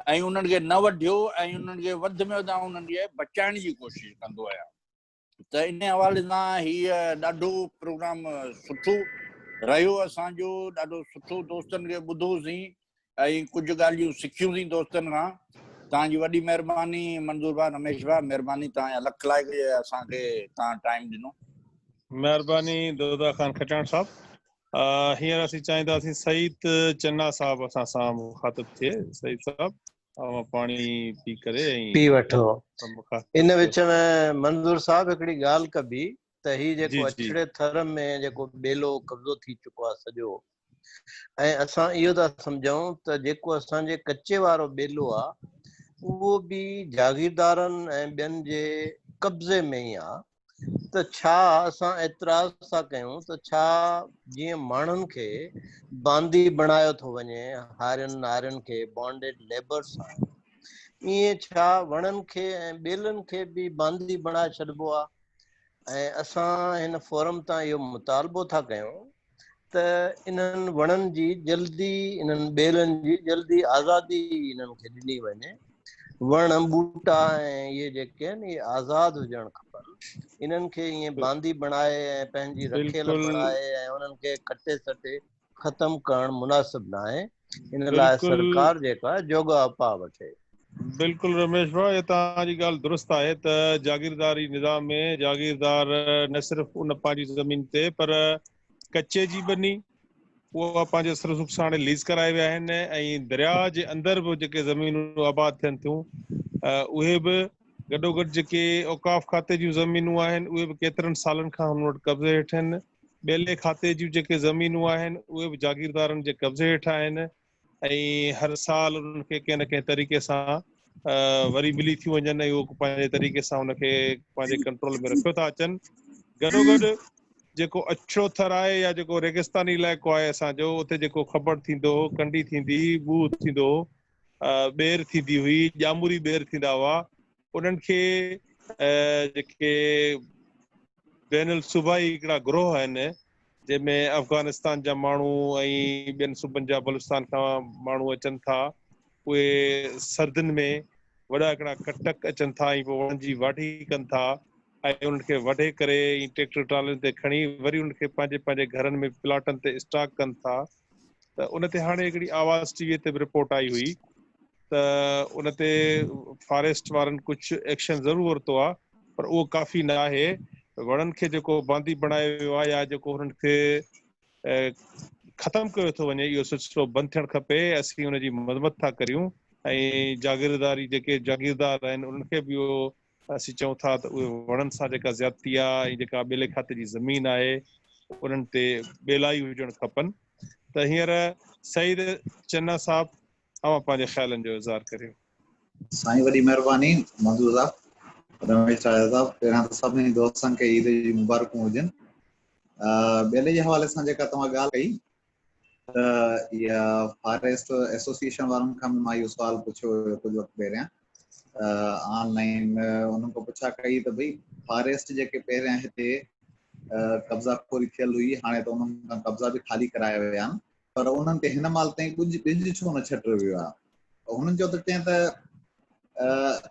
ऐं उन्हनि खे न वढियो, ऐं उन्हनि खे वधि में वधि उन्हनि खे बचाइण जी कोशिशि कंदो आहियां। त इन हवाले सां हीअ ॾाढो प्रोग्राम सुठो रहियो असांजो, ॾाढो सुठो दोस्तनि खे ॿुधोसीं ऐं कुझु ॻाल्हियूं सिखियूंसीं दोस्तनि खां। तव्हांजी वॾी महिरबानी मंज़ूर भाउ, रमेश भाउ, महिरबानी तव्हां लख लाइ असांखे तव्हां टाइम ॾिनो। महिरबानी दोदा ख़ान खटाण साहब। हींअर असीं चाहींदासीं सईद चन्ना साहब असां सां मुखातिब थिए। सईद साहब पाणी पी करे पी वठो। इन विच में मंज़ूर साहब हिकिड़ी ॻाल्हि कबी त ही जेको अछड़े थर में जेको ॿेलो कब्ज़ो थी चुको आहे सॼो, ऐं असां इहो था सम्झूं त जेको असांजे कच्चे वारो ॿेलो आहे उहो बि जागीरदारनि ऐं ॿियनि जे कब्ज़े में ई आहे। त छा असां एतिराज़ था कयूं त छा जीअं माण्हुनि खे बांदी बणायो थो वञे, हारियुनि नारियुनि खे बॉन्डेड लेबर्स आहिनि, ईअं छा वणनि खे ऐं ॿेलनि खे बि बांदी बणाए छॾिबो आहे? ऐं असां हिन फोरम तां इहो मुतालबो था कयूं त इन्हनि वणनि जी जल्दी, इन्हनि ॿेलनि जी जल्दी आज़ादी इन्हनि खे ॾिनी वञे। वण ॿूटा ऐं इहे जेके आहिनि इहे आज़ादु हुजणु खपनि। इन्हनि खे ईअं बांदी बणाए ऐं पंहिंजी रखियल बणाए ऐं उन्हनि खे कटे सटे ख़तमु करणु मुनासिब न आहे। इन लाइ सरकार जेका जोगा उपा वठे। बिल्कुलु रमेश भाउ, ये तव्हांजी ॻाल्हि दुरुस्त आहे त जागीरदारी निज़ाम में जागीरदार न सिर्फ़ु उन पंहिंजी ज़मीन ते पर कच्चे जी बनी उहा पंहिंजे सुख सां हाणे लीज़ कराए विया आहिनि। ऐं दरिया जे अंदरि बि जेके ज़मीनूं आबाद थियनि थियूं उहे बि गॾोगॾु जेके औकाफ़ खाते जूं ज़मीनूं आहिनि उहे बि केतिरनि सालनि खां हुन वटि कब्ज़े हेठि आहिनि। ॿेले खाते जूं जेके ज़मीनूं आहिनि उहे बि जागीरदारनि जे कब्ज़े हेठि आहिनि। ऐं हर साल उन्हनि खे कंहिं न कंहिं तरीक़े सां वरी मिली थियूं वञनि ऐं उहो पंहिंजे तरीक़े सां हुनखे पंहिंजे कंट्रोल में रखियो था अचनि। गॾोगॾु जेको अछो थर आहे या जेको रेगिस्तानी इलाइक़ो आहे असांजो, उते जेको खबड़ थींदो हो, कंडी थींदी, बूह थींदो, ॿेर थींदी हुई, ॼामूरी ॿेर थींदा हुआ, उन्हनि खे जेके बैनुल सूबाई हिकिड़ा ग्रोह आहिनि जंहिंमें अफ़गानिस्तान जा माण्हू ऐं ॿियनि सूबनि जा बलूचिस्तान खां माण्हू अचनि था, उहे सर्दियुनि में वॾा हिकिड़ा कटक अचनि था ऐं पोइ वणनि जी वाढी कनि था ऐं उन्हनि खे वढे करे ट्रैक्टर ट्रालियुनि ते खणी वरी उनखे पंहिंजे पंहिंजे घरनि में प्लाटनि ते स्टॉक कनि था। त उन ते हाणे हिकिड़ी आवाज़ टीवीअ ते बि रिपोर्ट आई हुई त उन ते फॉरेस्ट वारनि कुझु एक्शन ज़रूरु वरितो आहे, पर उहो काफ़ी न आहे। वणनि खे जेको बांदी बणायो वियो आहे या जेको हुननि खे ख़तमु कयो थो वञे, इहो सिलसिलो बंदि थियणु खपे। असीं हुनजी मज़मत था करियूं ऐं जागीरदारी जेके जागीरदार आहिनि उन्हनि खे बि उहो असीं चऊं था त उहे वणनि सां जेका ज़्यादती आहे ऐं जेका ॿेले खाते जी ज़मीन आहे उन्हनि ते ॿेलाई हुजणु खपनि। त हींअर सईद चन्ना साहब तव्हां पंहिंजे ख़्यालनि जो इज़हार करियो। साईं वॾी महिरबानी मंज़ूर साहब, रमेश साहब, पहिरियां त सभिनी दोस्तनि खे ईद जी मुबारकूं हुजनि। ॿेले जे हवाले सां जेका तव्हां ॻाल्हि कई या फॉरेस्ट एसोसिएशन वारनि खां मां इहो सुवाल पुछियो कुझु वक़्तु पहिरियां ऑनलाइन उन्हनि खां पुछा कई त भई फॉरेस्ट जेके पहिरियां हिते कब्ज़ाखोरी थियल हुई हाणे त उन्हनि खां कब्ज़ा बि ख़ाली कराया विया आहिनि पर उन्हनि ते हिन महिल ताईं कुझु ॿिज छो न छटियो वियो आहे हुननि जो त चई त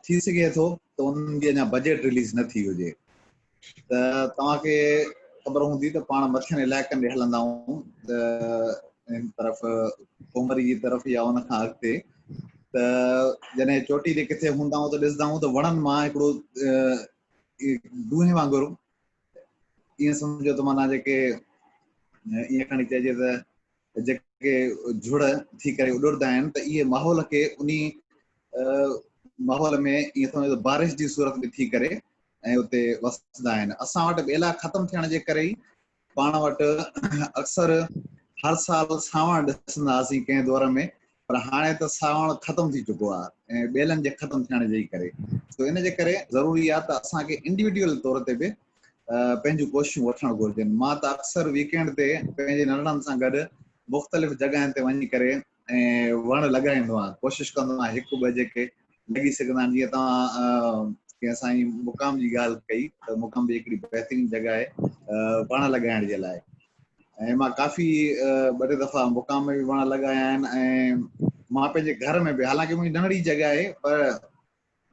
थी सघे थो त उन्हनि जी अञा बजट रिलीज़ न थी हुजे त तव्हांखे ख़बर हूंदी त पाण मथियनि इलाइक़नि ॾे हलंदा आहियूं त इन तरफ़ कोमरी जी तरफ़ या उन खां अॻिते त जॾहिं चोटी ते किथे हूंदा आहियूं त ॾिसंदा आहियूं त वणनि मां हिकिड़ो दूहे वांगुरु ईअं सम्झो त माना जेके ईअं खणी चइजे त जेके झुड़ थी करे उॾड़ंदा आहिनि त इहे माहौल खे उन माहौल में ईअं सम्झो त बारिश जी सूरत में थी करे ऐं उते वसंदा आहिनि असां वटि ॿेला ख़तमु थियण जे करे ई पाण वटि अक्सर हर साल सावण ॾिसंदा हुआसीं कंहिं दौर में पर हाणे त सावण ख़तमु थी चुको आहे ऐं ॿेलनि जे ख़तमु थियण जे करे सो इन जे करे ज़रूरी आहे त असांखे इंडिविजुअल तौर ते बि पंहिंजूं कोशिशूं वठणु घुरिजनि मां त अक्सर वीकेंड ते पंहिंजे नंढड़नि सां गॾु मुख़्तलिफ़ जॻहियुनि ते वञी करे ऐं वण लॻाईंदो आहियां कोशिशि कंदो आहियां हिकु ॿ जेके लॻी सघंदा आहिनि जीअं तव्हां कंहिं असांजी मुक़ाम जी ॻाल्हि कई त मुक़ाम बि हिकिड़ी बहितरीनु जॻह आहे वण लॻाइण जे लाइ ऐं मां काफ़ी ॿ टे दफ़ा मुक़ाम में बि वण लॻाया आहिनि ऐं मां पंहिंजे घर में बि हालांकि मुंहिंजी नंढड़ी जॻह आहे पर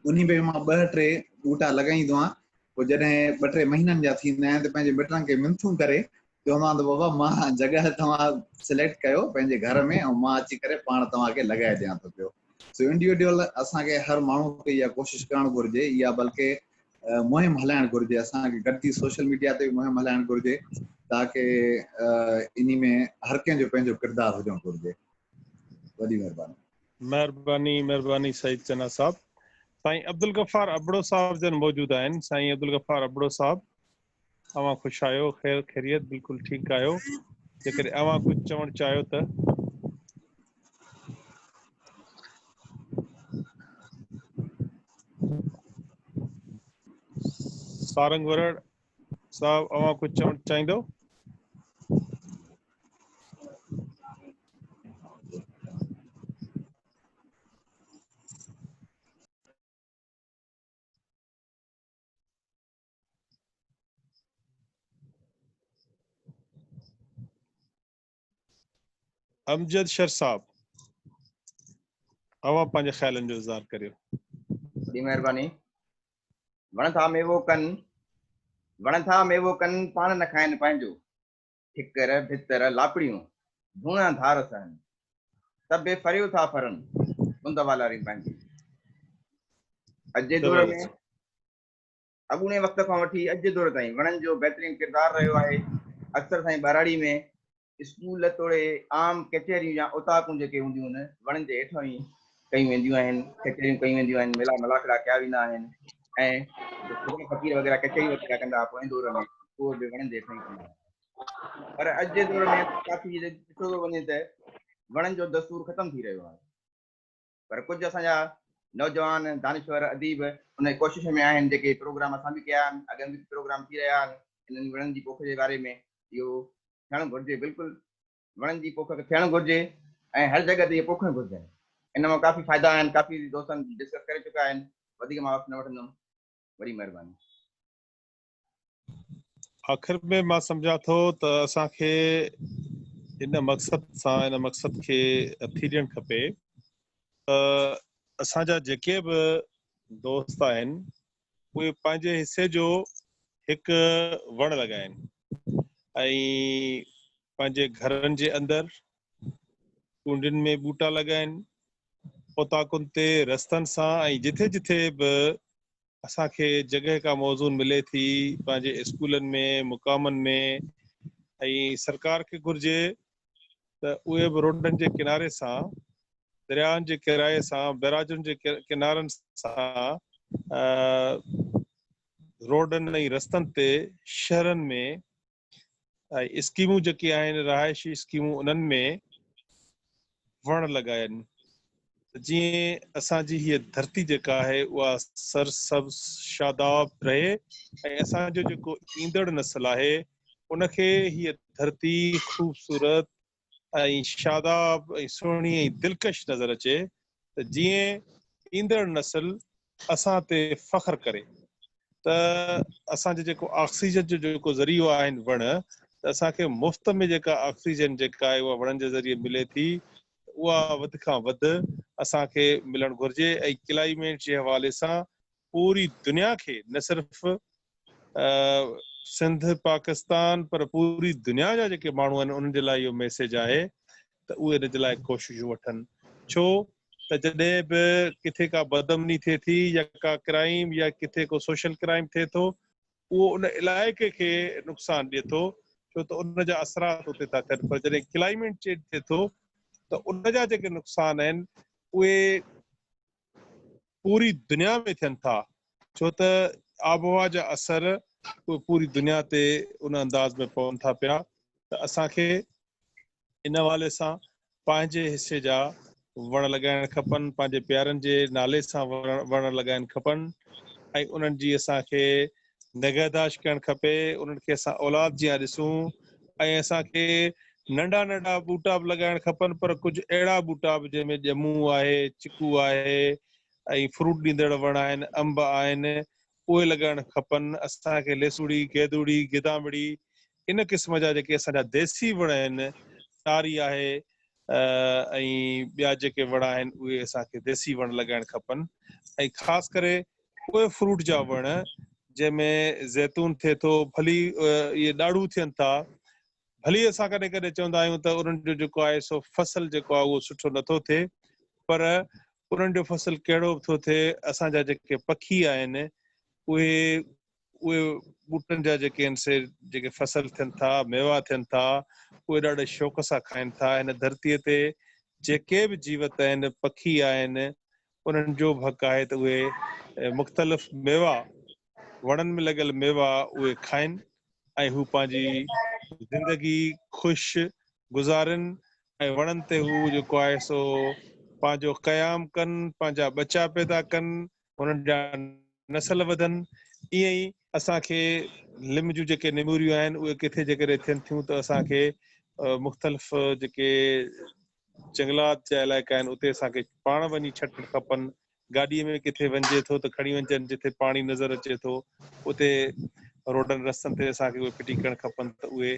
उन में मां 2-3 ॿूटा लॻाईंदो आहियां पोइ जॾहिं 2-3 महीननि जा थींदा आहिनि त पंहिंजे मिटनि खे मिंथूं करे चवंदो आहियां त बाबा मां जॻह तव्हां सिलेक्ट कयो पंहिंजे घर में ऐं मां अची करे पाण तव्हांखे लॻाए ॾियां थो पियो सो इंडिविजुअल असांखे हर माण्हू खे इहा कोशिशि करणु घुरिजे इहा बल्कि मुहिम हलाइणु घुरिजे असांखे गॾिजी सोशल मीडिया ते बि मुहिम हलाइणु घुरिजे ताकी इन में हर कंहिंजो पंहिंजो किरदारु हुजणु घुरिजे वॾी महिरबानी सईद चना साहब साईं अब्दुल गफ़ार अबड़ो साहब जन मौजूद आहिनि साईं अब्दुल गफ़ार अबड़ो साहब अवां ख़ुशि आहियो ख़ैर ख़ैरियत बिल्कुलु ठीकु आहियो जेकॾहिं अवां कुझु चवणु चाहियो त सारंग वरड़ साहब अवां कुझु चवणु चाहींदो अमजद शर साहब अवां पंहिंजे ख़्यालनि जो इज़हार करियो वॾी महिरबानी वण था मेवो कनि पाण न खाइनि पंहिंजो ठिकर भितर लापड़ियूं धूणा धार सहनि सभु बेफरियो था फरनि बुंद वालारी पंहिंजी अॼु जे दौर में अॻूणे वक़्त खां वठी अॼु जे दौर ताईं वणनि जो बहितरीनु किरदारु रहियो आहे अक्सर साईं ॿाराड़ी में स्कूल तोड़े आम कचहरियूं या उताकूं जेके हूंदियूं आहिनि वणनि जे हेठां ई कयूं वेंदियूं आहिनि कचहरियूं कयूं वेंदियूं आहिनि मेला मलाखड़ा कया वेंदा आहिनि ऐं फ़क़ीर वग़ैरह कचहरी वग़ैरह कंदा पोइ दौर में उहो बि वणनि जे हेठां ई कंदा पर अॼु जे दौर में काफ़ी ॾिठो थो वञे त वणनि जो दस्तूर ख़तमु थी रहियो आहे पर कुझु असांजा नौजवान दानिश्वर अदीब उन कोशिश में आहिनि जेके प्रोग्राम असां बि कया आहिनि अॻियां बि प्रोग्राम थी रहिया आहिनि इन्हनि वणनि जी पोख जे बारे में इहो थियणु घुरिजे बिल्कुलु वणनि जी पोख खे थियणु घुरिजे ऐं हर जॻह ते इहे पोखणु घुरिजनि इन मां काफ़ी फ़ाइदा आहिनि काफ़ी दोस्तनि डिस्कस करे चुका आहिनि वधीक मां वक़्तु न वठंदुमि वॾी महिरबानी आख़िर में मां सम्झां थो त असांखे इन मक़सद खे थी ॾियणु खपे त असांजा जेके बि दोस्त आहिनि उहे पंहिंजे हिसे जो हिकु वण लॻाइनि ऐं पंहिंजे घरनि जे अंदरि कुंडियुनि में ॿूटा लॻाइनि उताकुनि ते रस्तनि सां ऐं जिथे जिथे बि असांखे जॻह का मौज़ून मिले थी पंहिंजे स्कूलनि में मुक़ामनि में ऐं सरकार खे घुरिजे त उहे बि रोडनि जे किनारे सां दरियानि जे किनारे सां बैराजुनि जे किनारनि सां रोडनि ऐं रस्तनि ते शहरनि में स्कीमूं जेके आहिनि रहाइशी स्कीमूं उन्हनि में वण लॻाइनि जीअं असांजी हीअ धरती जेका आहे उहा सरसब्ज़ शादाब रहे ऐं असांजो जेको ईंदड़ नस्ल आहे उनखे हीअ धरती ख़ूबसूरत ऐं शादाब ऐं सुहिणी ऐं दिलकश नज़र अचे त जीअं ईंदड़ नस्ल असां ते फ़ख्र करे त असांजो जेको ऑक्सीजन जो जेको ज़रियो आहिनि वण, त असांखे मुफ़्त में जेका ऑक्सीजन जेका आहे उहा वणनि जे ज़रिए मिले थी, उहा वधि खां वधि असांखे मिलणु घुरिजे। ऐं क्लाइमेट जे हवाले सां पूरी दुनिया खे, न सिर्फ़ु सिंध पाकिस्तान पर पूरी दुनिया जा जेके माण्हू आहिनि उन्हनि जे लाइ इहो मैसेज आहे त उहे इन जे लाइ कोशिशूं वठनि। छो त जॾहिं बि किथे का बदअमनी थिए थी या का क्राइम या किथे को सोशल क्राइम थिए थो, उहो उन इलाइक़े खे नुक़सानु ॾिए थो, छो त उन जा असरात उते था थियनि। पर जॾहिं क्लाइमेट चेंज थिए थो त उन जा जेके नुक़सान आहिनि उहे पूरी दुनिया में थियनि था, छो त आबहवा जा असर उहे पूरी दुनिया ते उन अंदाज़ में पवनि था पिया। त असांखे इन हवाले सां पंहिंजे हिसे जा वण लॻाइण खपनि, पंहिंजे प्यारनि जे नाले सां वण लॻाइण खपनि ऐं उन्हनि जी असांखे निगहदाश्त करणु खपे, उन्हनि खे असां औलाद जीअं ॾिसूं। ऐं असांखे नंढा नंढा ॿूटा बि लॻाइण खपनि, पर कुझु अहिड़ा ॿूटा बि जंहिंमें ॼमूं आहे, चिकू आहे ऐं फ्रूट ॾींदड़ वण आहिनि, अंब आहिनि, उहे लॻाइण खपनि। असांखे लेसूड़ी, गेदूड़ी, गिदामिड़ी इन क़िस्म जा जेके असांजा देसी वण आहिनि, टारी आहे ऐं ॿिया जेके वण आहिनि उहे असांखे देसी वण लॻाइण खपनि। ऐं ख़ासि करे उहे फ्रूट जा वण जंहिंमें ज़ैतून थिए थो, भली इहे ॾाढ़ू थियनि था, भली असां कॾहिं कॾहिं चवंदा आहियूं त उन्हनि जो जेको आहे सो फसल जेको आहे उहो सुठो नथो थिए, पर उन्हनि जो फसल कहिड़ो बि थो थिए, असांजा जेके पखी आहिनि उहे ॿूटनि जा जेके आहिनि से जेके फसल थियनि था, मेवा थियनि था, उहे ॾाढे शौक़ सां खाइनि था। हिन धरतीअ ते जेके बि जीवत आहिनि, पखी आहिनि, उन्हनि जो बि हक़ आहे त उहे मुख़्तलिफ़ मेवा, वणनि में लॻल मेवा उहे खाइनि ऐं हू पंहिंजी ज़िंदगी ख़ुशि गुज़ारनि ऐं वणनि ते हू जेको आहे सो पंहिंजो क़याम कनि, पंहिंजा बचा पैदा कनि, हुननि जा नसल वधनि। ईअं ई असांखे लिम जूं जेके निमूरियूं आहिनि उहे किथे जेकॾहिं थियनि थियूं त असांखे मुख़्तलिफ़ जेके जंगलात जा इलाइक़ा आहिनि उते असांखे पाण वञी छॾणु खपनि। गाॾीअ में किथे वञिजे थो त खणी वञजनि, जिथे पाणी नज़र अचे थो उते रोडनि रस्तनि ते असांखे उहे फिटी करणु खपनि त उहे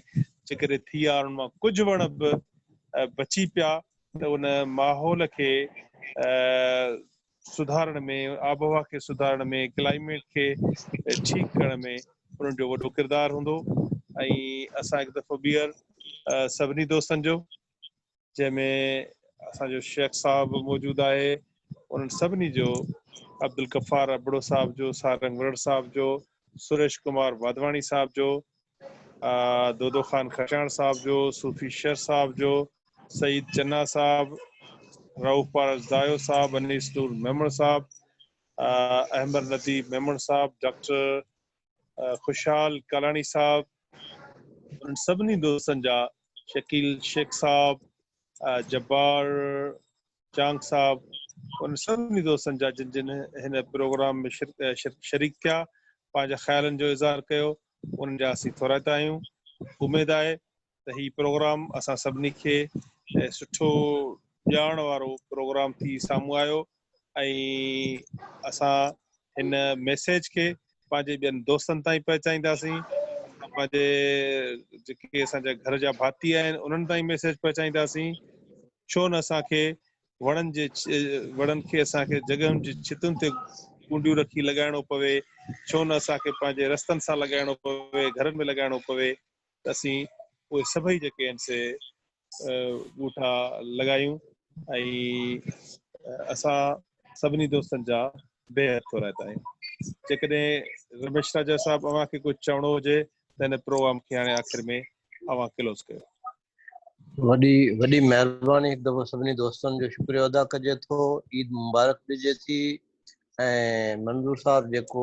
जेकॾहिं थी विया उन्हनि मां कुझु वण बि बची पिया त उन माहौल खे सुधारण में, आबहवा खे सुधारण में, क्लाइमेट खे ठीकु करण में उन्हनि जो वॾो किरदारु हूंदो। ऐं असां हिकु दफ़ो ॿीहर सभिनी दोस्तनि जो, जंहिंमें असांजो शेख साहब मौजूदु आहे, उन्हनि सभिनी जो, अब्दुल गफ़ार अबड़ो साहब जो, सारंग वरड़ साहब जो, सुरेश कुमार वाधवाणी साहब जो, दोदो ख़ान खचाण साहब जो, सूफ़ी शर साहब जो, सईद चन्ना साहब, रऊफ़ पारस दायो साहब, अनीस नूर मेमण साहब, अहमद नदीब मेमण साहब, डॉक्टर खुशहाल कालानी साहब, उन्हनि सभिनी दोस्तनि जा, शकील शेख साहब, जब्बार चांग साहब, उन सभिनी दोस्तनि जा जिन जिन हिन प्रोग्राम में शरीक थिया, पंहिंजा ख़्यालनि जो इज़हार कयो, उन्हनि जा असीं थोराईंदा आहियूं। उमेद आहे त हीउ प्रोग्राम असां सभिनी खे सुठो ॼाण वारो प्रोग्राम थी साम्हूं आयो ऐं असां हिन मैसेज खे पंहिंजे ॿियनि दोस्तनि ताईं पहुचाईंदासीं। पंहिंजे जेके असांजा घर जा भाती आहिनि उन्हनि ताईं मैसेज पहुचाईंदासीं। छो न असांखे वणनि खे असांखे जॻहियुनि जी छितुनि ते कूंडियूं रखी लॻाइणो पवे, छो न असांखे पंहिंजे रस्तनि सां लॻाइणो पवे, घरनि में लॻाइणो पवे, त असीं उहे सभई जेके आहिनि से ॿूटा लॻायूं ऐं असां सभिनी दोस्तनि जा बेहद थोराईंदा आहियूं। जेकॾहिं रमेश राजा साहब अव्हांखे कुझु चवणो हुजे त हिन प्रोग्राम खे हाणे आख़िर में अव्हां क्लोज़ कयो। वॾी महिरबानी, हिकु दफ़ो सभिनी दोस्तनि जो शुक्रिया अदा कजे थो, ईद मुबारक ॾिजे थी। ऐं मंज़ूर साहब जेको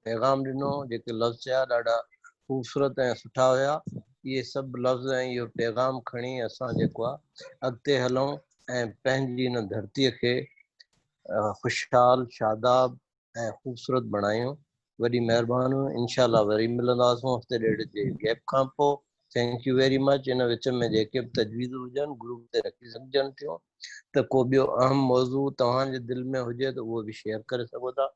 पैगाम ॾिनो, जेके लफ़्ज़ चया ॾाढा ख़ूबसूरत ऐं सुठा हुया। इहे सभु लफ़्ज़ ऐं इहो पैगाम खणी असां जेको आहे अॻिते हलूं ऐं पंहिंजी हिन धरतीअ खे ख़ुशहाल, शादाब ऐं ख़ूबसूरत बणायूं। वॾी महिरबानी, इंशाअल्लाह वरी मिलंदासीं हफ़्ते ॾेढ जे गैप खां पोइ। Thank U very much. इन विच में जेके बि तजवीज़ हुजनि ग्रुप ते रखी सघजनि थियूं, त को ॿियो अहम मौज़ू तव्हांजे दिलि में हुजे त उहो बि शेयर करे सघो था।